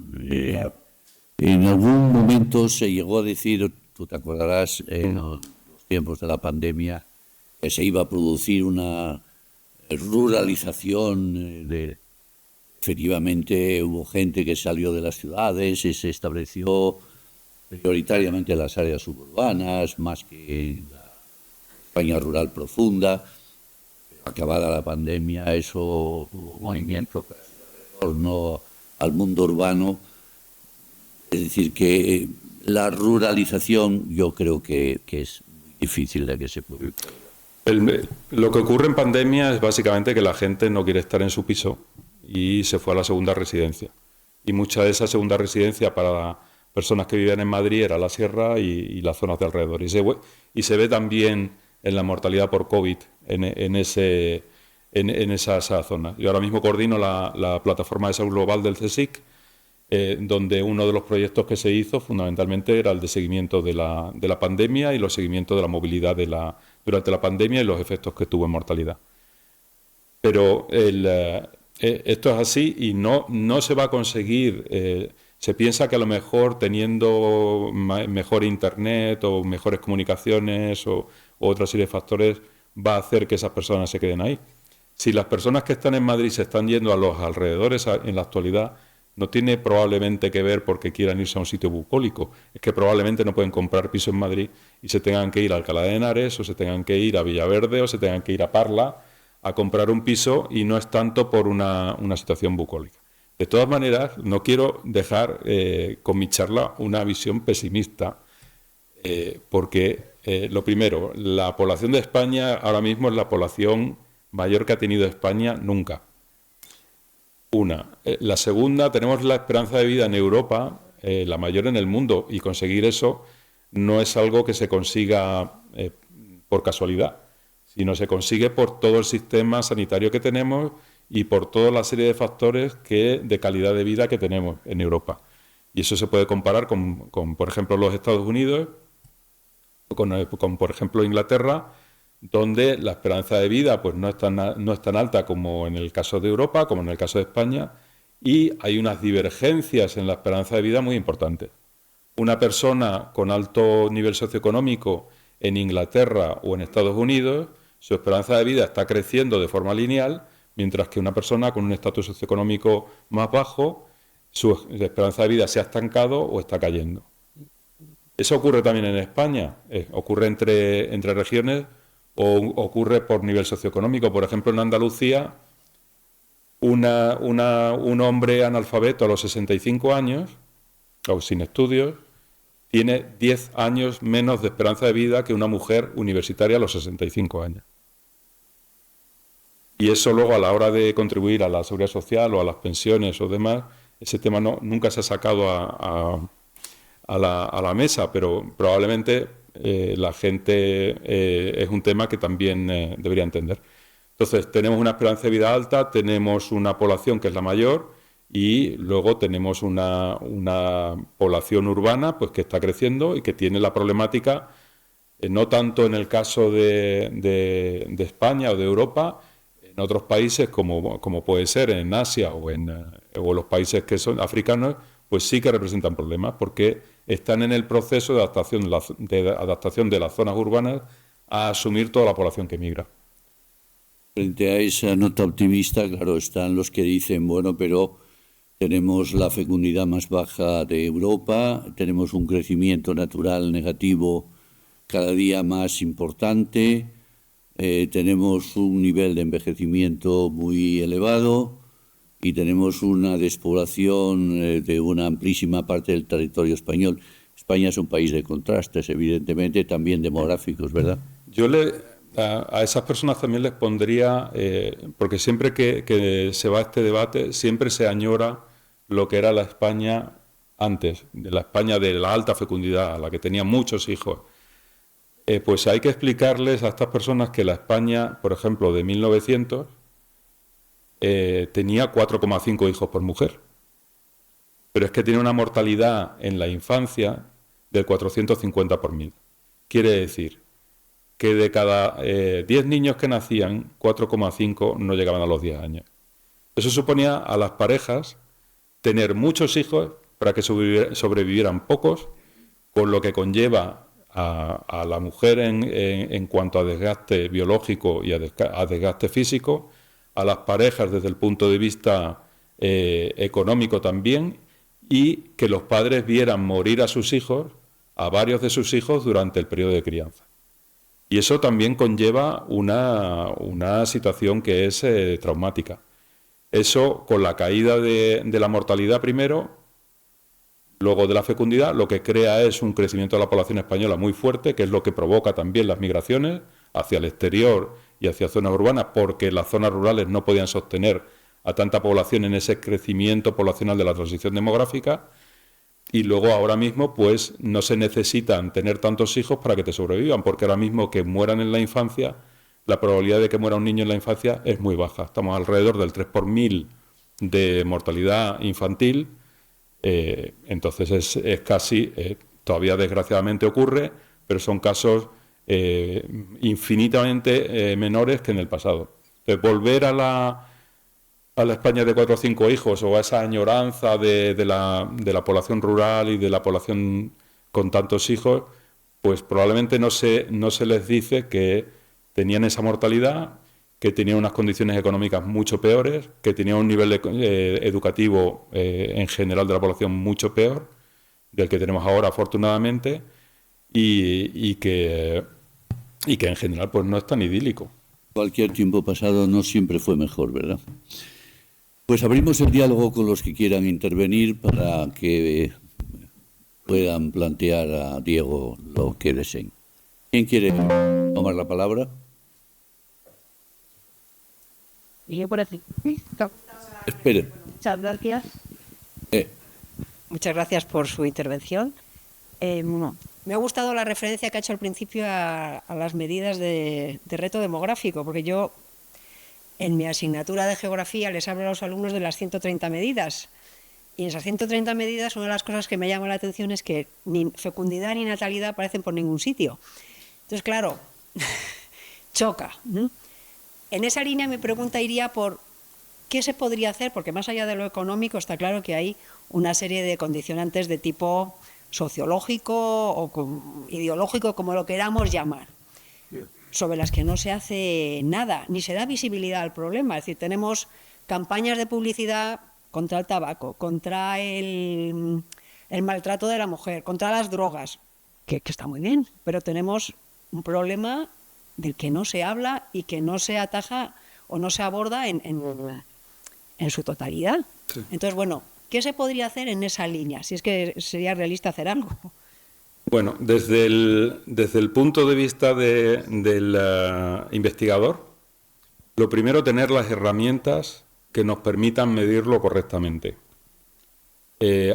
En algún momento se llegó a decir, tú te acordarás, en los tiempos de la pandemia, que se iba a producir una ruralización. Efectivamente, hubo gente que salió de las ciudades y se estableció prioritariamente en las áreas suburbanas, más que en la España rural profunda. Acabada la pandemia, eso hubo movimiento de retorno al mundo urbano. Es decir, que la ruralización yo creo que es muy difícil de que se produzca. Lo que ocurre en pandemia es básicamente que la gente no quiere estar en su piso y se fue a la segunda residencia. Y mucha de esa segunda residencia para personas que vivían en Madrid era la sierra y las zonas de alrededor. Y se ve también en la mortalidad por COVID en esa zona. Yo ahora mismo coordino la plataforma de salud global del CSIC, donde uno de los proyectos que se hizo fundamentalmente era el de seguimiento de la pandemia y los seguimientos de la movilidad durante la pandemia y los efectos que tuvo en mortalidad. Pero esto es así y no se va a conseguir. Se piensa que a lo mejor teniendo mejor internet o mejores comunicaciones o otra serie de factores va a hacer que esas personas se queden ahí. Si las personas que están en Madrid se están yendo a los alrededores en la actualidad, no tiene probablemente que ver porque quieran irse a un sitio bucólico. Es que probablemente no pueden comprar piso en Madrid y se tengan que ir a Alcalá de Henares o se tengan que ir a Villaverde o se tengan que ir a Parla a comprar un piso, y no es tanto por una situación bucólica. De todas maneras, no quiero dejar con mi charla una visión pesimista, porque lo primero, la población de España ahora mismo es la población mayor que ha tenido España nunca. La segunda, tenemos la esperanza de vida en Europa, la mayor en el mundo, y conseguir eso no es algo que se consiga por casualidad, sino se consigue por todo el sistema sanitario que tenemos y por toda la serie de factores de calidad de vida que tenemos en Europa. Y eso se puede comparar con por ejemplo, los Estados Unidos, con por ejemplo, Inglaterra, donde la esperanza de vida pues no es tan alta como en el caso de Europa, como en el caso de España, y hay unas divergencias en la esperanza de vida muy importantes. Una persona con alto nivel socioeconómico en Inglaterra o en Estados Unidos, su esperanza de vida está creciendo de forma lineal, mientras que una persona con un estatus socioeconómico más bajo, su esperanza de vida se ha estancado o está cayendo. Eso ocurre también en España, ocurre entre regiones o ocurre por nivel socioeconómico. Por ejemplo, en Andalucía, un hombre analfabeto a los 65 años, o sin estudios, tiene 10 años menos de esperanza de vida que una mujer universitaria a los 65 años. Y eso luego, a la hora de contribuir a la seguridad social o a las pensiones o demás, ese tema nunca se ha sacado a la mesa, pero probablemente la gente es un tema que también debería entender. Entonces, tenemos una esperanza de vida alta, tenemos una población que es la mayor y luego tenemos una población urbana pues que está creciendo y que tiene la problemática, no tanto en el caso de España o de Europa, en otros países como puede ser en Asia o los países que son africanos, pues sí que representan problemas porque están en el proceso de adaptación de las zonas urbanas a asumir toda la población que migra. Frente a esa nota optimista, claro, están los que dicen, bueno, pero tenemos la fecundidad más baja de Europa, tenemos un crecimiento natural negativo cada día más importante, tenemos un nivel de envejecimiento muy elevado y tenemos una despoblación de una amplísima parte del territorio español. España es un país de contrastes, evidentemente, también demográficos, ¿verdad? Yo a esas personas también les pondría, porque siempre que se va a este debate, siempre se añora lo que era la España antes, de la España de la alta fecundidad, a la que tenía muchos hijos. Pues hay que explicarles a estas personas que la España, por ejemplo, de 1900, tenía 4,5 hijos por mujer. Pero es que tiene una mortalidad en la infancia del 450 por 1000. Quiere decir que de cada 10 niños que nacían, 4,5 no llegaban a los 10 años. Eso suponía a las parejas tener muchos hijos para que sobrevivieran pocos, con lo que conlleva a la mujer en cuanto a desgaste biológico y a desgaste físico, a las parejas desde el punto de vista económico también, y que los padres vieran morir a sus hijos, a varios de sus hijos, durante el periodo de crianza. Y eso también conlleva una situación que es traumática. Eso, con la caída de la mortalidad primero, luego de la fecundidad, lo que crea es un crecimiento de la población española muy fuerte, que es lo que provoca también las migraciones hacia el exterior y hacia zonas urbanas, porque las zonas rurales no podían sostener a tanta población en ese crecimiento poblacional de la transición demográfica. Y luego ahora mismo pues no se necesitan tener tantos hijos para que te sobrevivan, porque ahora mismo que mueran en la infancia, la probabilidad de que muera un niño en la infancia es muy baja. Estamos alrededor del 3 por 1000 de mortalidad infantil, entonces es casi, todavía desgraciadamente ocurre, pero son casos infinitamente menores que en el pasado. Entonces, volver a la España de 4 o 5 hijos, o a esa añoranza de la población rural y de la población con tantos hijos, pues probablemente no se les dice que tenían esa mortalidad, que tenían unas condiciones económicas mucho peores, que tenían un nivel educativo en general de la población mucho peor del que tenemos ahora, afortunadamente, y que en general pues no es tan idílico. Cualquier tiempo pasado no siempre fue mejor, ¿verdad? Pues abrimos el diálogo con los que quieran intervenir para que puedan plantear a Diego lo que deseen. ¿Quién quiere tomar la palabra? Yo por aquí. Espere. Muchas gracias. Muchas gracias por su intervención. Me ha gustado la referencia que ha hecho al principio a las medidas de reto demográfico, porque yo en mi asignatura de geografía les hablo a los alumnos de las 130 medidas. Y en esas 130 medidas, una de las cosas que me llama la atención es que ni fecundidad ni natalidad aparecen por ningún sitio. Entonces, claro, choca. En esa línea mi pregunta iría por qué se podría hacer, porque más allá de lo económico está claro que hay una serie de condicionantes de tipo sociológico o ideológico, como lo queramos llamar, sobre las que no se hace nada, ni se da visibilidad al problema. Es decir, tenemos campañas de publicidad contra el tabaco, contra el maltrato de la mujer, contra las drogas, que está muy bien, pero tenemos un problema del que no se habla y que no se ataja o no se aborda en su totalidad. Sí. Entonces, bueno, ¿qué se podría hacer en esa línea? Si es que sería realista hacer algo. Bueno, desde el punto de vista del investigador, lo primero, tener las herramientas que nos permitan medirlo correctamente.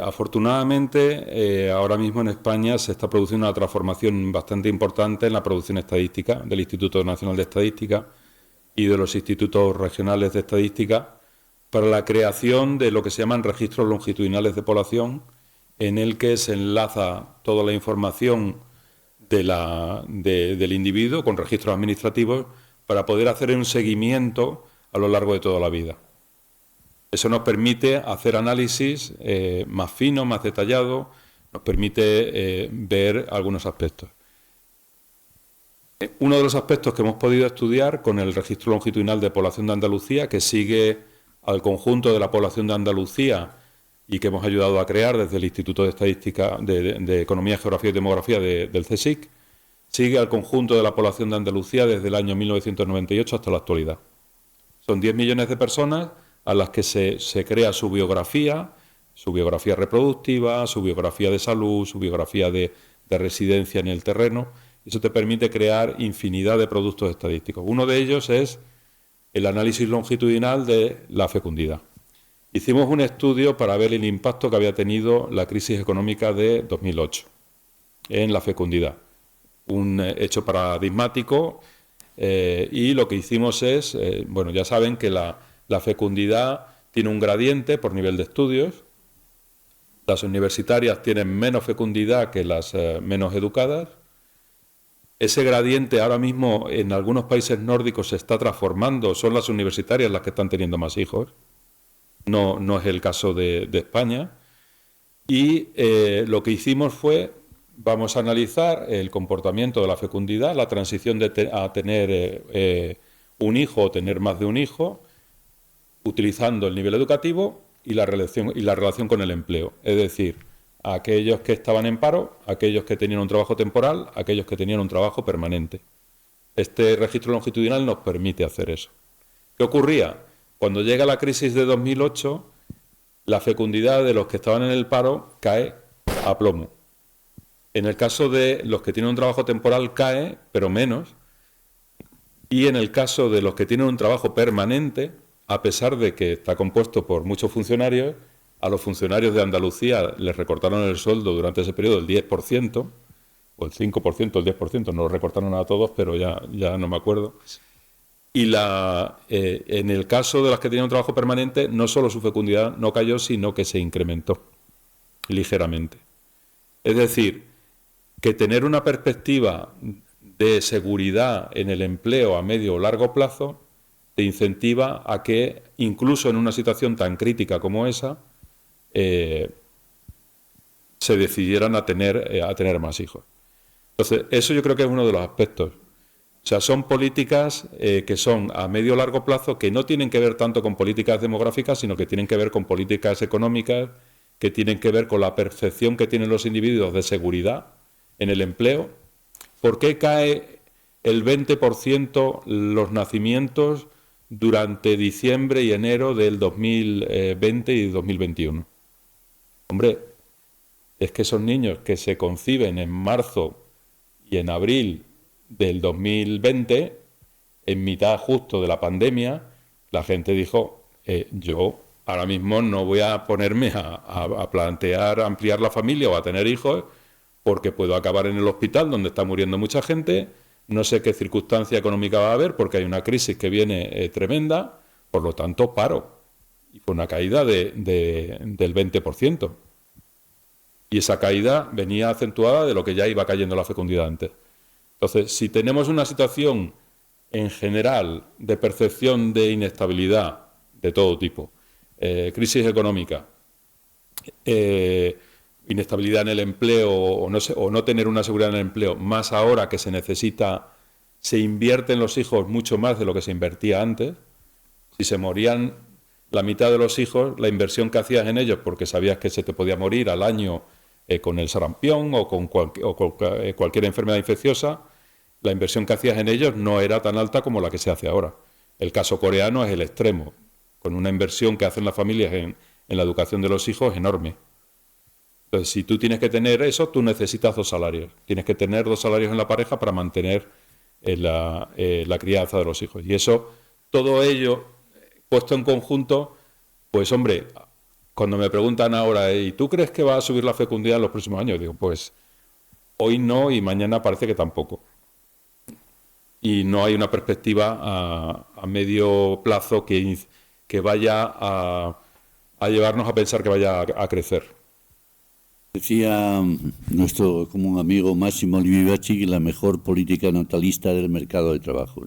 Afortunadamente, ahora mismo en España se está produciendo una transformación bastante importante en la producción estadística del Instituto Nacional de Estadística y de los institutos regionales de estadística para la creación de lo que se llaman registros longitudinales de población, en el que se enlaza toda la información del individuo con registros administrativos para poder hacer un seguimiento a lo largo de toda la vida. Eso nos permite hacer análisis más finos, más detallados, nos permite ver algunos aspectos. Uno de los aspectos que hemos podido estudiar con el registro longitudinal de población de Andalucía, que sigue al conjunto de la población de Andalucía y que hemos ayudado a crear desde el Instituto de Estadística de Economía, Geografía y Demografía del CSIC, sigue al conjunto de la población de Andalucía desde el año 1998 hasta la actualidad. Son 10 millones de personas a las que se crea su biografía reproductiva, su biografía de salud, su biografía de residencia en el terreno. Eso te permite crear infinidad de productos estadísticos. Uno de ellos es el análisis longitudinal de la fecundidad. Hicimos un estudio para ver el impacto que había tenido la crisis económica de 2008 en la fecundidad. Un hecho paradigmático y lo que hicimos es, bueno, ya saben que la fecundidad tiene un gradiente por nivel de estudios. Las universitarias tienen menos fecundidad que las menos educadas. Ese gradiente ahora mismo en algunos países nórdicos se está transformando. Son las universitarias las que están teniendo más hijos. No es el caso de España. Y lo que hicimos fue, vamos a analizar el comportamiento de la fecundidad, la transición a tener un hijo o tener más de un hijo, utilizando el nivel educativo y la relación con el empleo. Es decir, aquellos que estaban en paro, aquellos que tenían un trabajo temporal, aquellos que tenían un trabajo permanente. Este registro longitudinal nos permite hacer eso. ¿Qué ocurría? Cuando llega la crisis de 2008, la fecundidad de los que estaban en el paro cae a plomo. En el caso de los que tienen un trabajo temporal cae, pero menos. Y en el caso de los que tienen un trabajo permanente, a pesar de que está compuesto por muchos funcionarios, a los funcionarios de Andalucía les recortaron el sueldo durante ese periodo el 10%, o el 5%, el 10%, no lo recortaron a todos, pero ya no me acuerdo. Y en el caso de las que tenían un trabajo permanente, no solo su fecundidad no cayó, sino que se incrementó ligeramente. Es decir, que tener una perspectiva de seguridad en el empleo a medio o largo plazo te incentiva a que, incluso en una situación tan crítica como esa, se decidieran a tener más hijos. Entonces, eso yo creo que es uno de los aspectos. O sea, son políticas que son a medio o largo plazo, que no tienen que ver tanto con políticas demográficas, sino que tienen que ver con políticas económicas, que tienen que ver con la percepción que tienen los individuos de seguridad en el empleo. ¿Por qué cae el 20% los nacimientos durante diciembre y enero del 2020 y 2021? Hombre, es que esos niños que se conciben en marzo y en abril del 2020, en mitad justo de la pandemia, la gente dijo, yo ahora mismo no voy a ponerme a plantear ampliar la familia o a tener hijos, porque puedo acabar en el hospital donde está muriendo mucha gente, no sé qué circunstancia económica va a haber porque hay una crisis que viene tremenda, por lo tanto paro. Y fue una caída del 20%. Y esa caída venía acentuada de lo que ya iba cayendo la fecundidad antes. Entonces, si tenemos una situación en general de percepción de inestabilidad de todo tipo, crisis económica, inestabilidad en el empleo o no tener una seguridad en el empleo, más ahora que se invierte en los hijos mucho más de lo que se invertía antes. Si se morían la mitad de los hijos, la inversión que hacías en ellos, porque sabías que se te podía morir al año con el sarampión o con cualquier enfermedad infecciosa, la inversión que hacías en ellos no era tan alta como la que se hace ahora. El caso coreano es el extremo, con una inversión que hacen las familias en la educación de los hijos enorme. Entonces, si tú tienes que tener eso, tú necesitas 2 salarios. Tienes que tener 2 salarios en la pareja para mantener la crianza de los hijos. Y eso, todo ello, puesto en conjunto, pues hombre, cuando me preguntan ahora, ¿y tú crees que va a subir la fecundidad en los próximos años? Digo, pues hoy no y mañana parece que tampoco. Y no hay una perspectiva a medio plazo que vaya a llevarnos a pensar que vaya a crecer. Decía nuestro común amigo Massimo Livivaci que la mejor política natalista del mercado de trabajo.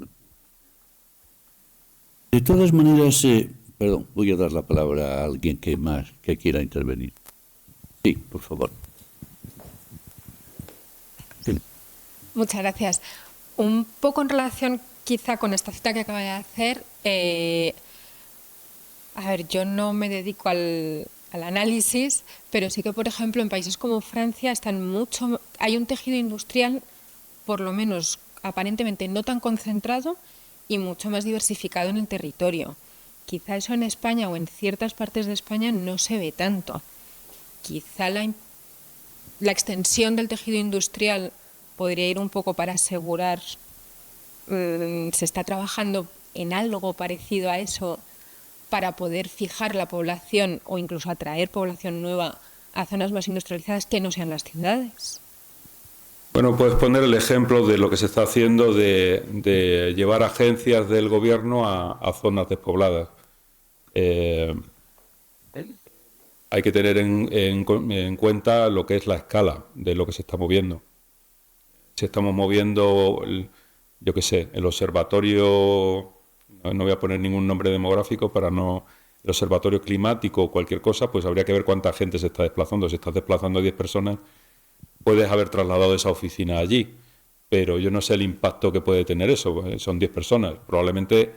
De todas maneras, perdón, voy a dar la palabra a alguien que quiera intervenir. Sí, por favor. Sí. Muchas gracias. Un poco en relación quizá con esta cita que acaba de hacer, a ver, yo no me dedico al análisis, pero sí que, por ejemplo, en países como Francia hay un tejido industrial, por lo menos aparentemente no tan concentrado y mucho más diversificado en el territorio. Quizá eso en España o en ciertas partes de España no se ve tanto. Quizá la extensión del tejido industrial podría ir un poco para asegurar, se está trabajando en algo parecido a eso para poder fijar la población o incluso atraer población nueva a zonas más industrializadas que no sean las ciudades. Bueno, puedes poner el ejemplo de lo que se está haciendo de llevar agencias del gobierno a zonas despobladas. Hay que tener en cuenta lo que es la escala de lo que se está moviendo. Si estamos moviendo, yo qué sé, el observatorio, no voy a poner ningún nombre demográfico el observatorio climático o cualquier cosa, pues habría que ver cuánta gente se está desplazando. Si estás desplazando a 10 personas, puedes haber trasladado esa oficina allí, pero yo no sé el impacto que puede tener eso. Son 10 personas. Probablemente,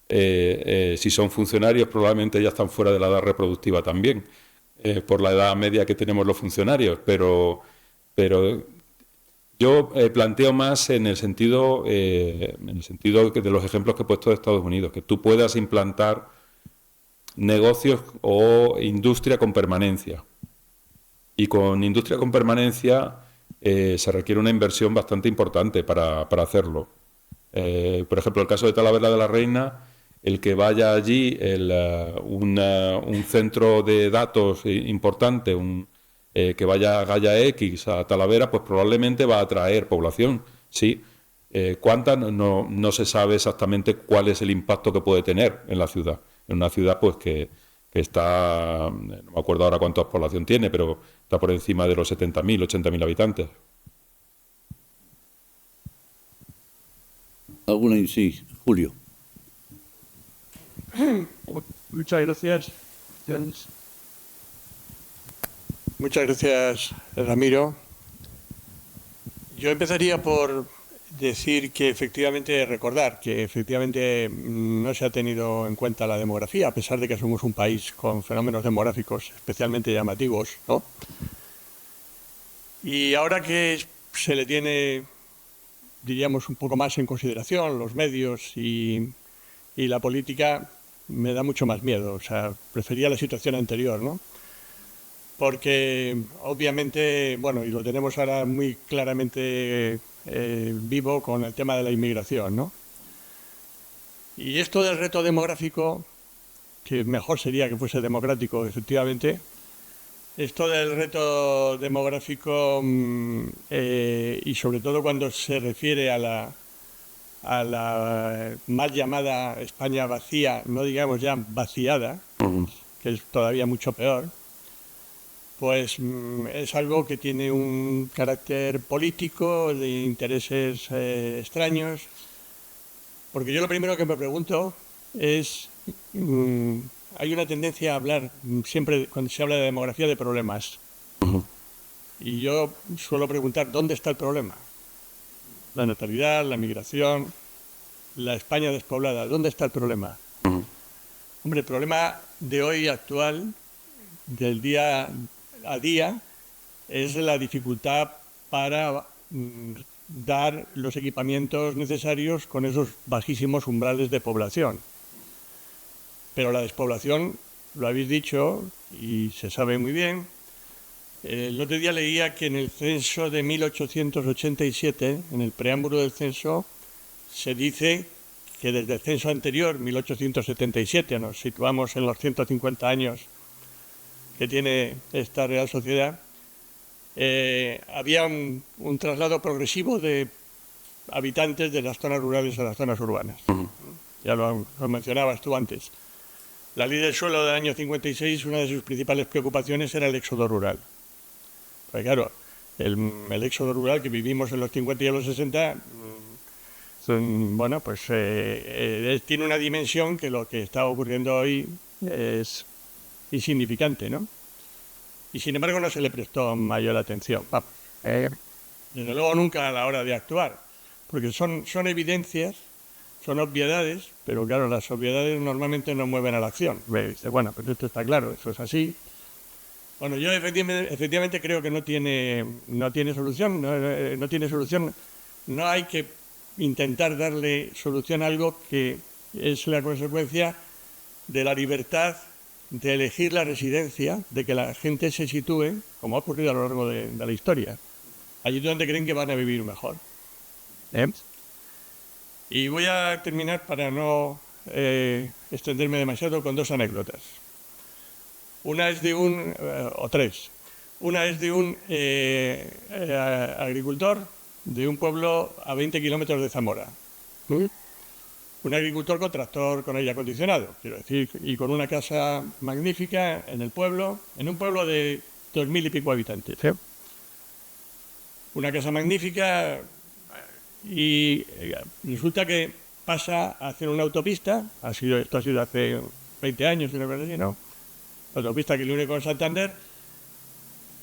si son funcionarios, probablemente ya están fuera de la edad reproductiva también, por la edad media que tenemos los funcionarios, pero yo planteo más en el sentido de los ejemplos que he puesto de Estados Unidos, que tú puedas implantar negocios o industria con permanencia. Y con industria con permanencia se requiere una inversión bastante importante para hacerlo. Por ejemplo, el caso de Talavera de la Reina, el que vaya allí un centro de datos importante, que vaya a Gaia X, a Talavera, pues probablemente va a atraer población, sí. ¿Cuánta? No se sabe exactamente cuál es el impacto que puede tener en la ciudad. En una ciudad pues que está, no me acuerdo ahora cuánta población tiene, pero está por encima de los 70.000, 80.000 habitantes. ¿Alguna? Sí, Julio. Muchas gracias. Muchas gracias, Ramiro. Yo empezaría por decir que recordar que efectivamente no se ha tenido en cuenta la demografía, a pesar de que somos un país con fenómenos demográficos especialmente llamativos, ¿no? Y ahora que se le tiene, diríamos, un poco más en consideración los medios y la política, me da mucho más miedo. O sea, prefería la situación anterior, ¿no? Porque obviamente, bueno, y lo tenemos ahora muy claramente vivo con el tema de la inmigración, ¿no? Y esto del reto demográfico, que mejor sería que fuese democrático, efectivamente, Esto del reto demográfico y sobre todo cuando se refiere a la mal llamada España vacía, no digamos ya vaciada, que es todavía mucho peor, pues es algo que tiene un carácter político, de intereses extraños, porque yo lo primero que me pregunto es, hay una tendencia a hablar siempre, cuando se habla de demografía, de problemas. Y yo suelo preguntar, ¿dónde está el problema? La natalidad, la migración, la España despoblada, ¿dónde está el problema? Hombre, el problema de hoy actual, del día a día, es la dificultad para dar los equipamientos necesarios con esos bajísimos umbrales de población. Pero la despoblación, lo habéis dicho y se sabe muy bien. El otro día leía que en el censo de 1887, en el preámbulo del censo, se dice que desde el censo anterior, 1877, nos situamos en los 150 años que tiene esta Real Sociedad, había un traslado progresivo de habitantes de las zonas rurales a las zonas urbanas. Ya lo mencionabas tú antes. La Ley del Suelo del año 56, una de sus principales preocupaciones era el éxodo rural. Porque claro, el éxodo rural que vivimos en los 50 y en los 60, bueno, pues tiene una dimensión que lo que está ocurriendo hoy es insignificante, ¿no? Y sin embargo no se le prestó mayor atención. Desde luego nunca a la hora de actuar, porque son evidencias, son obviedades, pero claro, las obviedades normalmente no mueven a la acción. Dice, bueno, pues esto está claro, eso es así. Bueno, yo efectivamente creo que no tiene solución, no tiene solución. No hay que intentar darle solución a algo que es la consecuencia de la libertad de elegir la residencia, de que la gente se sitúe, como ha ocurrido a lo largo de la historia, allí donde creen que van a vivir mejor. Y voy a terminar, para no extenderme demasiado, con dos anécdotas. Una es de o tres. Una es de un agricultor de un pueblo a 20 kilómetros de Zamora. Un agricultor con tractor, con aire acondicionado, quiero decir, y con una casa magnífica en el pueblo, en un pueblo de 2.000 y pico habitantes. Una casa magnífica, y resulta que pasa a hacer una autopista, esto ha sido hace 20 años, una cosa así, ¿no? La autopista que le une con Santander,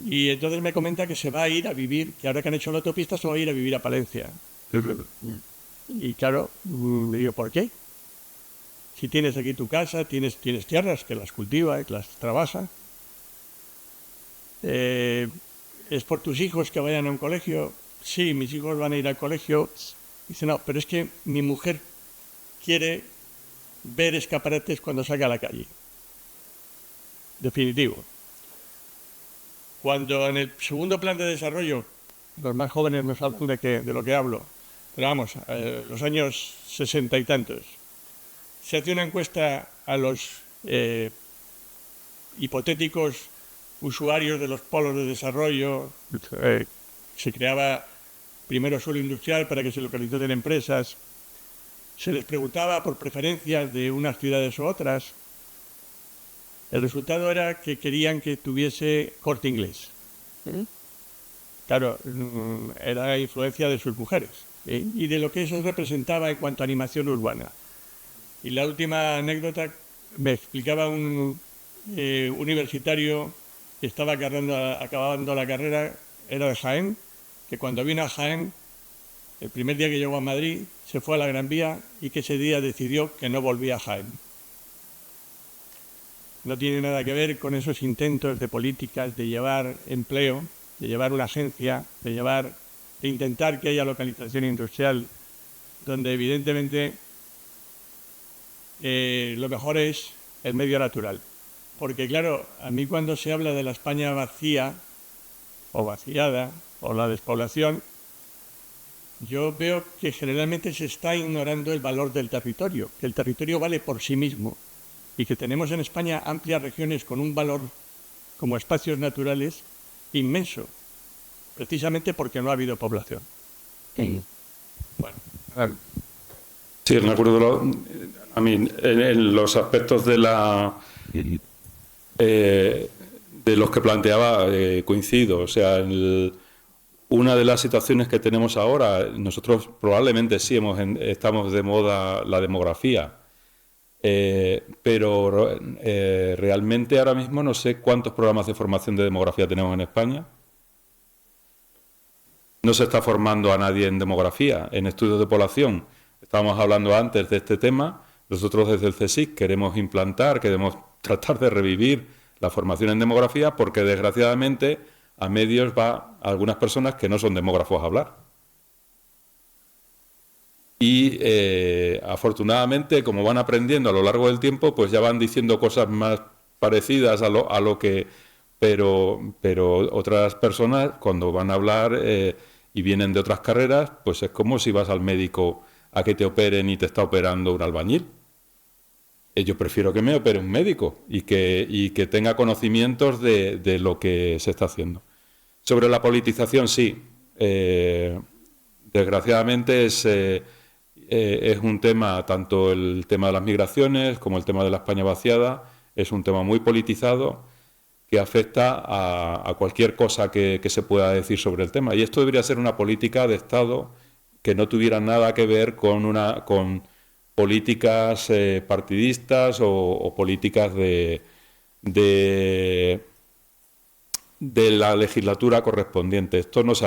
y entonces me comenta que se va a ir a vivir, que ahora que han hecho la autopista se va a ir a vivir a Palencia. Y claro, le digo, ¿por qué? Si tienes aquí tu casa, tienes tierras, que las cultiva, que las trabaja. ¿Es por tus hijos que vayan a un colegio? Sí, mis hijos van a ir al colegio. Dice, no, pero es que mi mujer quiere ver escaparates cuando salga a la calle. Definitivo. Cuando en el segundo plan de desarrollo, los más jóvenes no saben de lo que hablo, pero vamos, los años 60 y tantos, se hace una encuesta a los hipotéticos usuarios de los polos de desarrollo. Se creaba primero suelo industrial para que se localizaran empresas. Se les preguntaba por preferencias de unas ciudades u otras. El resultado era que querían que tuviese Corte Inglés. Claro, era influencia de sus mujeres y de lo que eso representaba en cuanto a animación urbana. Y la última anécdota, me explicaba un universitario que estaba acabando la carrera, era de Jaén, que cuando vino a Jaén, el primer día que llegó a Madrid, se fue a la Gran Vía y que ese día decidió que no volvía a Jaén. No tiene nada que ver con esos intentos de políticas de llevar empleo, de llevar una agencia, de intentar que haya localización industrial, donde evidentemente lo mejor es el medio natural. Porque claro, a mí cuando se habla de la España vacía o vaciada o la despoblación, yo veo que generalmente se está ignorando el valor del territorio, que el territorio vale por sí mismo y que tenemos en España amplias regiones con un valor como espacios naturales inmenso, precisamente porque no ha habido población. Bueno. Sí, me acuerdo a mí en los aspectos de los que planteaba coincido. O sea, una de las situaciones que tenemos ahora, nosotros probablemente sí estamos de moda la demografía, pero realmente ahora mismo no sé cuántos programas de formación de demografía tenemos en España. No se está formando a nadie en demografía, en estudios de población. Estábamos hablando antes de este tema. Nosotros desde el CSIC queremos tratar de revivir la formación en demografía porque desgraciadamente a medios va a algunas personas que no son demógrafos a hablar. Y afortunadamente, como van aprendiendo a lo largo del tiempo, pues ya van diciendo cosas más parecidas a lo que... Pero otras personas, cuando van a hablar y vienen de otras carreras, pues es como si vas al médico a que te operen y te está operando un albañil. Yo prefiero que me opere un médico y que tenga conocimientos de lo que se está haciendo. Sobre la politización, sí. Desgraciadamente es un tema, tanto el tema de las migraciones como el tema de la España vaciada, es un tema muy politizado que afecta a cualquier cosa que se pueda decir sobre el tema. Y esto debería ser una política de Estado que no tuviera nada que ver con políticas partidistas o políticas de la legislatura correspondiente. Esto no es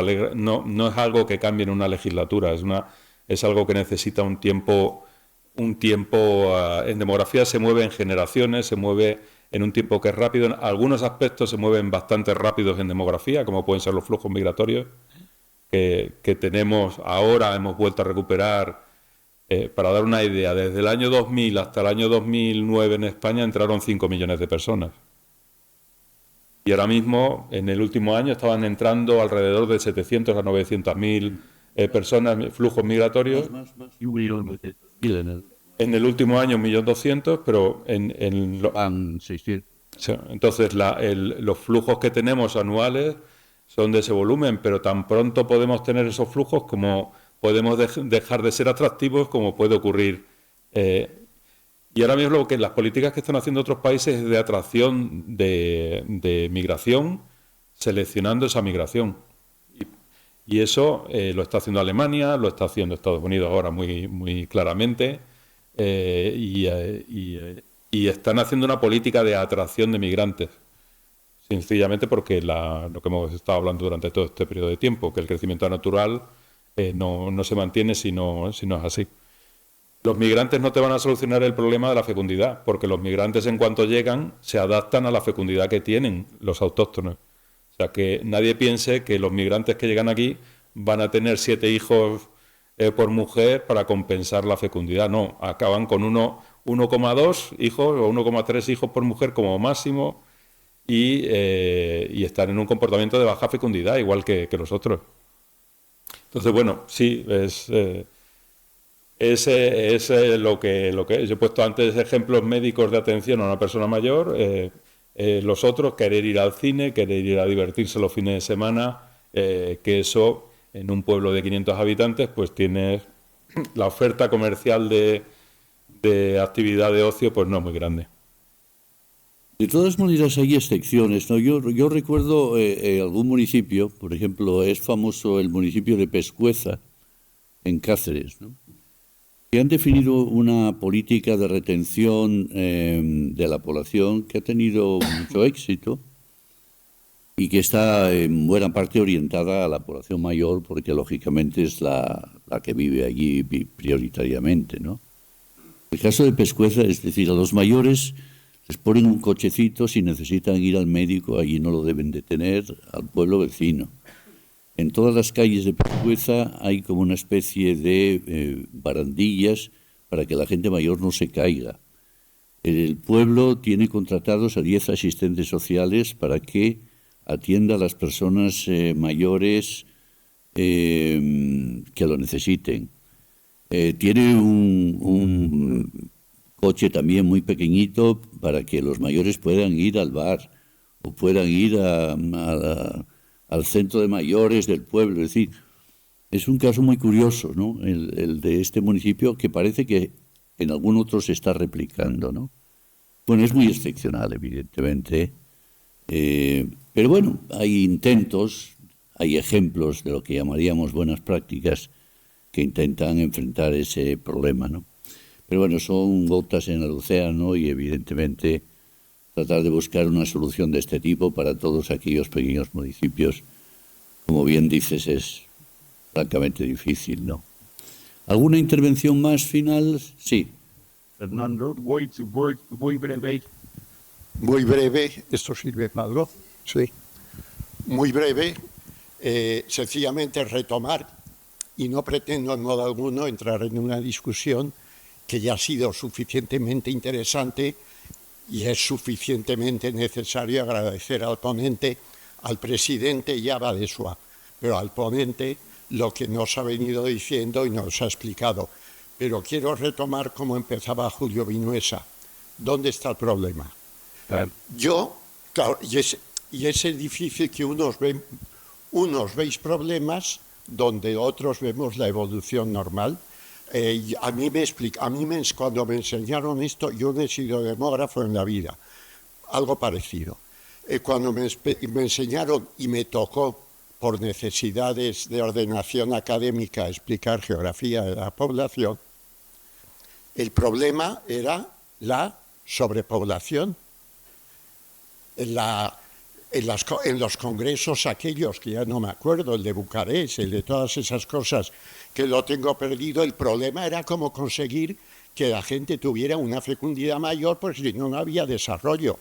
algo que cambie en una legislatura, es algo que necesita un tiempo. En demografía se mueve en generaciones, se mueve en un tiempo que es rápido. En algunos aspectos se mueven bastante rápidos en demografía, como pueden ser los flujos migratorios, que tenemos ahora, hemos vuelto a recuperar. Para dar una idea, desde el año 2000 hasta el año 2009 en España entraron 5 millones de personas. Y ahora mismo, en el último año, estaban entrando alrededor de 700 a 900.000 personas, flujos migratorios. En el último año 1.200.000, pero Van 600. Entonces los flujos que tenemos anuales son de ese volumen, pero tan pronto podemos tener esos flujos como podemos dejar de ser atractivos, como puede ocurrir. Y ahora mismo lo que las políticas que están haciendo otros países es de atracción de migración, seleccionando esa migración. Y eso lo está haciendo Alemania, lo está haciendo Estados Unidos ahora muy, muy claramente, y están haciendo una política de atracción de migrantes, sencillamente porque lo que hemos estado hablando durante todo este periodo de tiempo, que el crecimiento natural no se mantiene si no es así. Los migrantes no te van a solucionar el problema de la fecundidad, porque los migrantes en cuanto llegan se adaptan a la fecundidad que tienen los autóctonos. O sea, que nadie piense que los migrantes que llegan aquí van a tener 7 hijos por mujer para compensar la fecundidad. No, acaban con 1,2 hijos o 1,3 hijos por mujer como máximo y están en un comportamiento de baja fecundidad, igual que los otros. Entonces, bueno, sí, es lo que es. Yo he puesto antes ejemplos médicos de atención a una persona mayor. Los otros, querer ir al cine, querer ir a divertirse los fines de semana, que eso en un pueblo de 500 habitantes pues tienes la oferta comercial de actividad de ocio pues no es muy grande. De todas maneras hay excepciones, ¿no? Yo recuerdo algún municipio, por ejemplo, es famoso el municipio de Pescueza, en Cáceres, ¿no?, que han definido una política de retención de la población que ha tenido mucho éxito y que está en buena parte orientada a la población mayor, porque lógicamente es la que vive allí prioritariamente, ¿no? El caso de Pescueza, es decir, a los mayores les ponen un cochecito, si necesitan ir al médico, allí no lo deben de tener, al pueblo vecino. En todas las calles de Pescueza hay como una especie de barandillas para que la gente mayor no se caiga. El pueblo tiene contratados a 10 asistentes sociales para que atienda a las personas mayores que lo necesiten. Tiene un coche también muy pequeñito para que los mayores puedan ir al bar o puedan ir al centro de mayores del pueblo. Es decir, es un caso muy curioso, ¿no? El de este municipio, que parece que en algún otro se está replicando, ¿no? Bueno, es muy excepcional, evidentemente, pero bueno, hay intentos, hay ejemplos de lo que llamaríamos buenas prácticas que intentan enfrentar ese problema, ¿no? Pero bueno, son gotas en el océano y evidentemente tratar de buscar una solución de este tipo para todos aquellos pequeños municipios, como bien dices, es francamente difícil, ¿no? ¿Alguna intervención más final? Sí. Fernando, muy breve. Muy breve, esto sirve para algo. Sí. Muy breve, sencillamente retomar, y no pretendo en modo alguno entrar en una discusión que ya ha sido suficientemente interesante y es suficientemente necesario agradecer al ponente, al presidente ya va de suave, pero al ponente lo que nos ha venido diciendo y nos ha explicado. Pero quiero retomar como empezaba Julio Vinuesa. ¿Dónde está el problema? Yo, claro, y es difícil que unos veis problemas donde otros vemos la evolución normal. Cuando me enseñaron esto, yo no he sido demógrafo en la vida, algo parecido. Cuando me enseñaron y me tocó por necesidades de ordenación académica explicar geografía de la población, el problema era la sobrepoblación. En los congresos aquellos, que ya no me acuerdo, el de Bucarest, el de todas esas cosas que lo tengo perdido, el problema era cómo conseguir que la gente tuviera una fecundidad mayor, porque si no, no había desarrollo.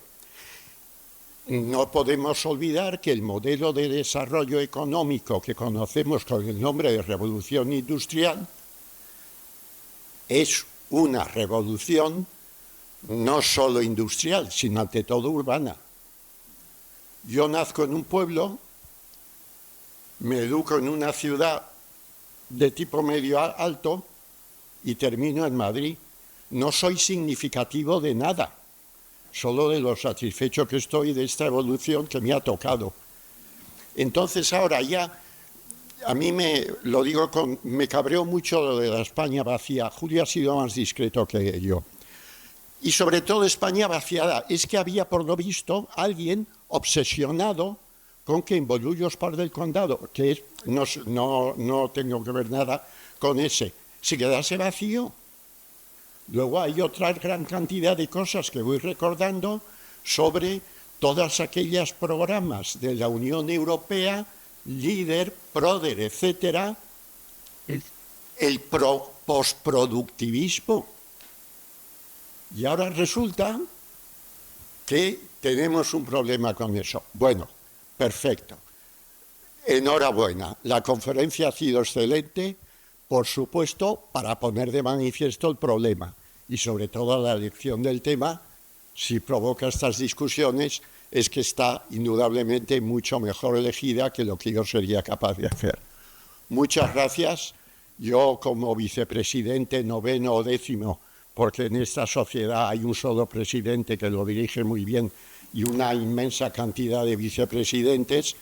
No podemos olvidar que el modelo de desarrollo económico que conocemos con el nombre de revolución industrial es una revolución no solo industrial, sino ante todo urbana. Yo nazco en un pueblo, me educo en una ciudad de tipo medio alto y termino en Madrid. No soy significativo de nada, solo de lo satisfecho que estoy de esta evolución que me ha tocado. Entonces ahora ya, a mí me cabreó mucho lo de la España vacía. Julio ha sido más discreto que yo. Y sobre todo España vaciada. Es que había, por lo visto, alguien obsesionado con que en Bolullos Par del Condado, que no tengo que ver nada con ese, se quedase vacío. Luego hay otra gran cantidad de cosas que voy recordando sobre todas aquellas programas de la Unión Europea, LEADER, PRODER, etcétera, el postproductivismo. Y ahora resulta que tenemos un problema con eso. Bueno, perfecto. Enhorabuena. La conferencia ha sido excelente, por supuesto, para poner de manifiesto el problema. Y sobre todo la elección del tema, si provoca estas discusiones, es que está indudablemente mucho mejor elegida que lo que yo sería capaz de hacer. Muchas gracias. Yo, como vicepresidente noveno o décimo, porque en esta sociedad hay un solo presidente que lo dirige muy bien y una inmensa cantidad de vicepresidentes,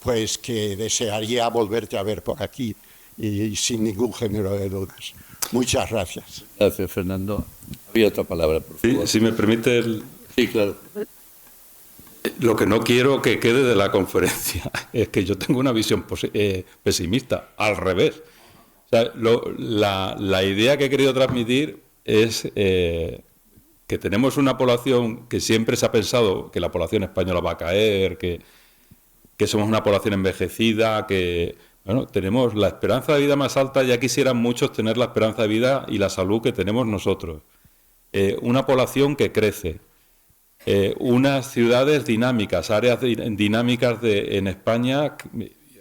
pues que desearía volverte a ver por aquí y sin ningún género de dudas. Muchas gracias. Gracias, Fernando. Había otra palabra, por favor. Sí, si me permite. Sí, claro. Lo que no quiero que quede de la conferencia es que yo tengo una visión pesimista, al revés. O sea, la idea que he querido transmitir es que tenemos una población que siempre se ha pensado que la población española va a caer, que somos una población envejecida, que bueno, tenemos la esperanza de vida más alta, ya quisieran muchos tener la esperanza de vida y la salud que tenemos nosotros. Una población que crece, unas ciudades dinámicas, áreas dinámicas en España,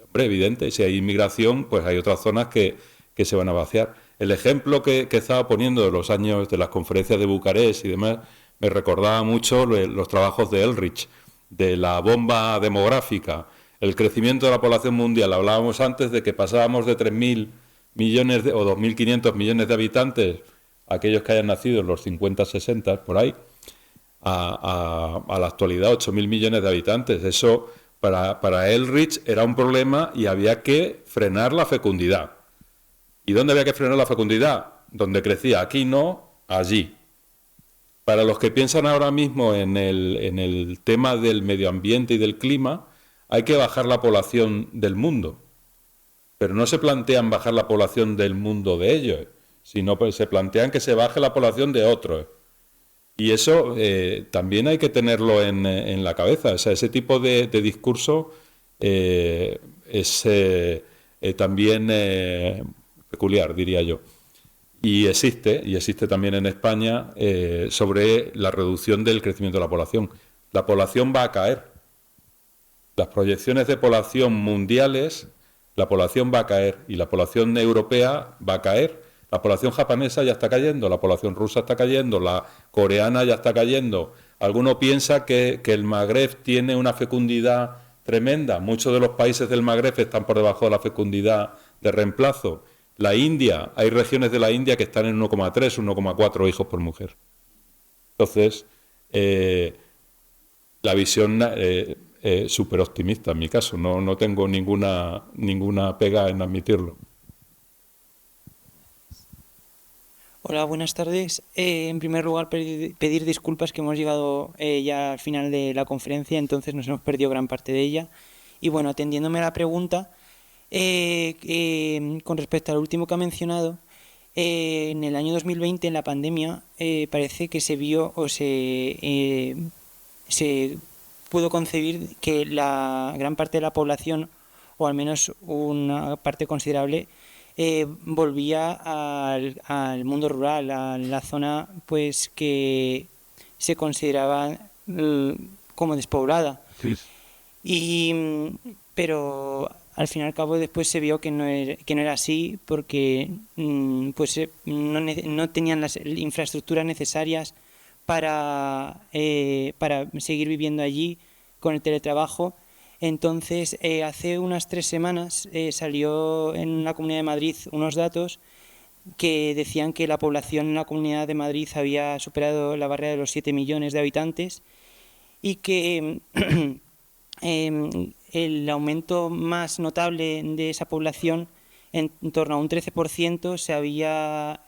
hombre, evidente, si hay inmigración, pues hay otras zonas que se van a vaciar. El ejemplo que estaba poniendo de los años de las conferencias de Bucarest y demás, me recordaba mucho los trabajos de Eldridge, de la bomba demográfica, el crecimiento de la población mundial. Hablábamos antes de que pasábamos de 3.000 millones o 2.500 millones de habitantes, aquellos que hayan nacido en los 50, 60, por ahí, a la actualidad 8.000 millones de habitantes. Eso para Eldridge era un problema y había que frenar la fecundidad. ¿Y dónde había que frenar la fecundidad? Donde crecía, aquí no, allí. Para los que piensan ahora mismo en el tema del medio ambiente y del clima, hay que bajar la población del mundo. Pero no se plantean bajar la población del mundo de ellos, sino que se plantean que se baje la población de otros. Y eso también hay que tenerlo en la cabeza. O sea, ese tipo de discurso es también peculiar, diría yo. Y existe también en España sobre la reducción del crecimiento de la población. La población va a caer. Las proyecciones de población mundiales, la población va a caer y la población europea va a caer. La población japonesa ya está cayendo, la población rusa está cayendo, la coreana ya está cayendo. Alguno piensa que el Magreb tiene una fecundidad tremenda. Muchos de los países del Magreb están por debajo de la fecundidad de reemplazo. La India, hay regiones de la India que están en 1,3, 1,4 hijos por mujer. Entonces, la visión súper optimista en mi caso, no tengo ninguna pega en admitirlo. Hola, buenas tardes. En primer lugar, pedir disculpas que hemos llegado ya al final de la conferencia, entonces nos hemos perdido gran parte de ella. Y bueno, atendiéndome a la pregunta, con respecto al último que ha mencionado, en el año 2020, en la pandemia, parece que se vio o se pudo concebir que la gran parte de la población, o al menos una parte considerable, volvía al mundo rural, a la zona pues que se consideraba como despoblada. Sí. Pero al fin y al cabo después se vio que no era así, porque pues no tenían las infraestructuras necesarias para seguir viviendo allí con el teletrabajo. Entonces, hace unas 3 semanas salió en la Comunidad de Madrid unos datos que decían que la población en la Comunidad de Madrid había superado la barrera de los 7 millones de habitantes y que el aumento más notable de esa población, en torno a un 13%, se había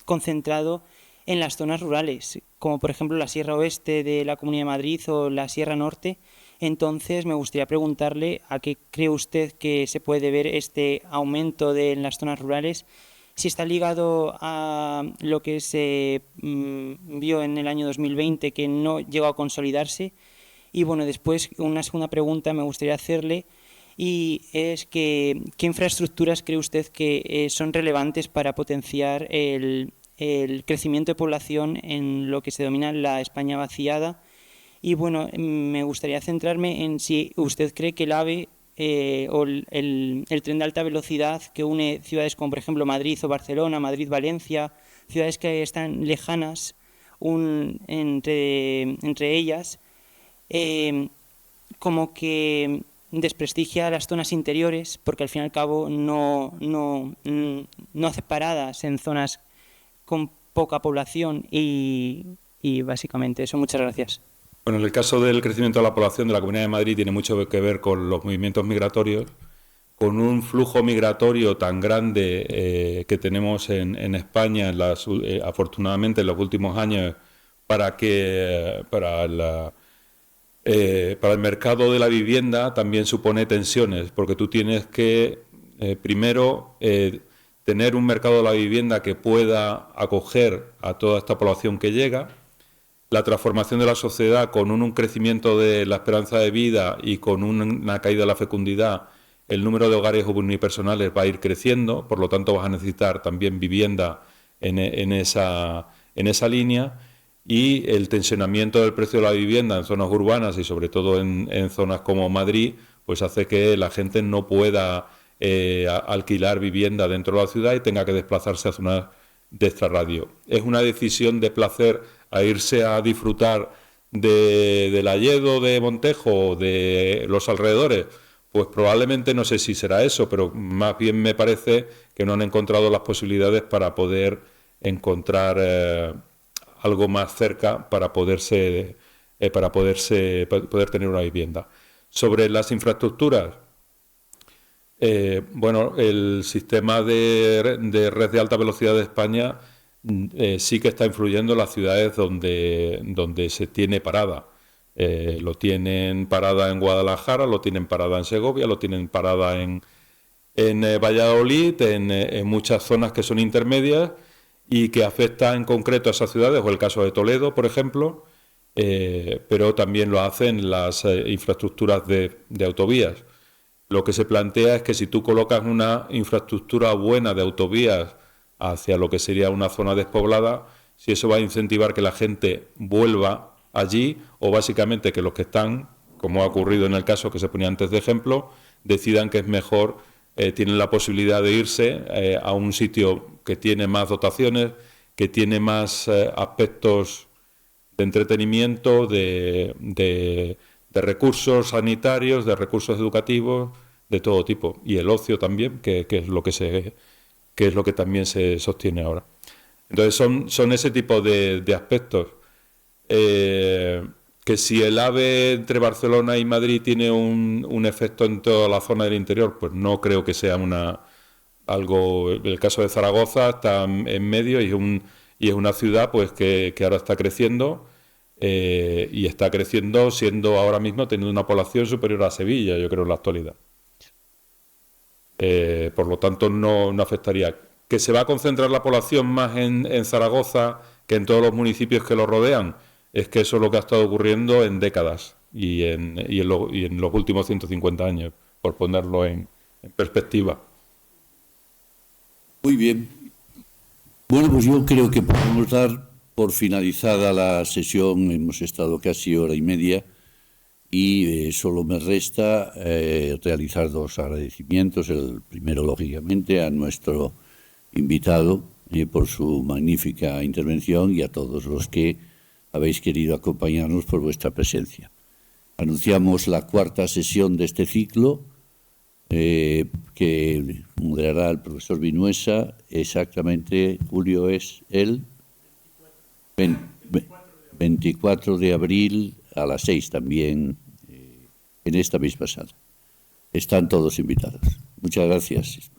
concentrado en las zonas rurales, como por ejemplo la Sierra Oeste de la Comunidad de Madrid o la Sierra Norte. Entonces me gustaría preguntarle a qué cree usted que se puede ver este aumento en las zonas rurales, si está ligado a lo que se vio en el año 2020, que no llegó a consolidarse. Y bueno, después una segunda pregunta me gustaría hacerle, y es que ¿qué infraestructuras cree usted que son relevantes para potenciar el crecimiento de población en lo que se denomina la España vaciada? Y bueno, me gustaría centrarme en si usted cree que el AVE o el tren de alta velocidad que une ciudades como por ejemplo Madrid o Barcelona, Madrid-Valencia, ciudades que están lejanas entre ellas, como que desprestigia las zonas interiores, porque al fin y al cabo no hace paradas en zonas con poca población y básicamente eso. Muchas gracias. Bueno, en el caso del crecimiento de la población de la Comunidad de Madrid tiene mucho que ver con los movimientos migratorios, con un flujo migratorio tan grande que tenemos en España, afortunadamente en los últimos años, para el mercado de la vivienda también supone tensiones, porque tú tienes que, primero, tener un mercado de la vivienda que pueda acoger a toda esta población que llega. La transformación de la sociedad con un crecimiento de la esperanza de vida y con una caída de la fecundidad, el número de hogares unipersonales va a ir creciendo, por lo tanto vas a necesitar también vivienda en esa línea, y el tensionamiento del precio de la vivienda en zonas urbanas y sobre todo en zonas como Madrid, pues hace que la gente no pueda alquilar vivienda dentro de la ciudad y tenga que desplazarse a zonas de extrarradio. Es una decisión de placer a irse a disfrutar del Alledo, de Montejo o de los alrededores. Pues probablemente no sé si será eso, pero más bien me parece que no han encontrado las posibilidades para poder encontrar algo más cerca para poder tener una vivienda. Sobre las infraestructuras, bueno, el sistema de red de alta velocidad de España sí que está influyendo en las ciudades donde se tiene parada. Lo tienen parada en Guadalajara, lo tienen parada en Segovia, lo tienen parada en Valladolid, en muchas zonas que son intermedias y que afecta en concreto a esas ciudades, o el caso de Toledo, por ejemplo, pero también lo hacen las infraestructuras de autovías. Lo que se plantea es que si tú colocas una infraestructura buena de autovías hacia lo que sería una zona despoblada, si eso va a incentivar que la gente vuelva allí, o básicamente que los que están, como ha ocurrido en el caso que se ponía antes de ejemplo, decidan que es mejor, tienen la posibilidad de irse a un sitio que tiene más dotaciones, que tiene más aspectos de entretenimiento, de recursos sanitarios, de recursos educativos, de todo tipo, y el ocio también, que es lo que también se sostiene ahora. Entonces son ese tipo de aspectos. Que si el AVE entre Barcelona y Madrid tiene un efecto en toda la zona del interior, pues no creo que sea algo. El caso de Zaragoza está en medio y es una ciudad pues que ahora está creciendo, y está creciendo siendo ahora mismo teniendo una población superior a Sevilla, yo creo, en la actualidad. Por lo tanto no afectaría. ¿Que se va a concentrar la población más en Zaragoza que en todos los municipios que lo rodean? Es que eso es lo que ha estado ocurriendo en décadas y en los últimos 150 años, por ponerlo en perspectiva. Muy bien. Bueno, pues yo creo que podemos dar por finalizada la sesión. Hemos estado casi hora y media y solo me resta realizar dos agradecimientos. El primero, lógicamente, a nuestro invitado por su magnífica intervención, y a todos los que habéis querido acompañarnos por vuestra presencia. Anunciamos la cuarta sesión de este ciclo, que moderará el profesor Vinuesa. Exactamente, Julio, es el 24 de abril a las 6 también, en esta misma sala. Están todos invitados. Muchas gracias.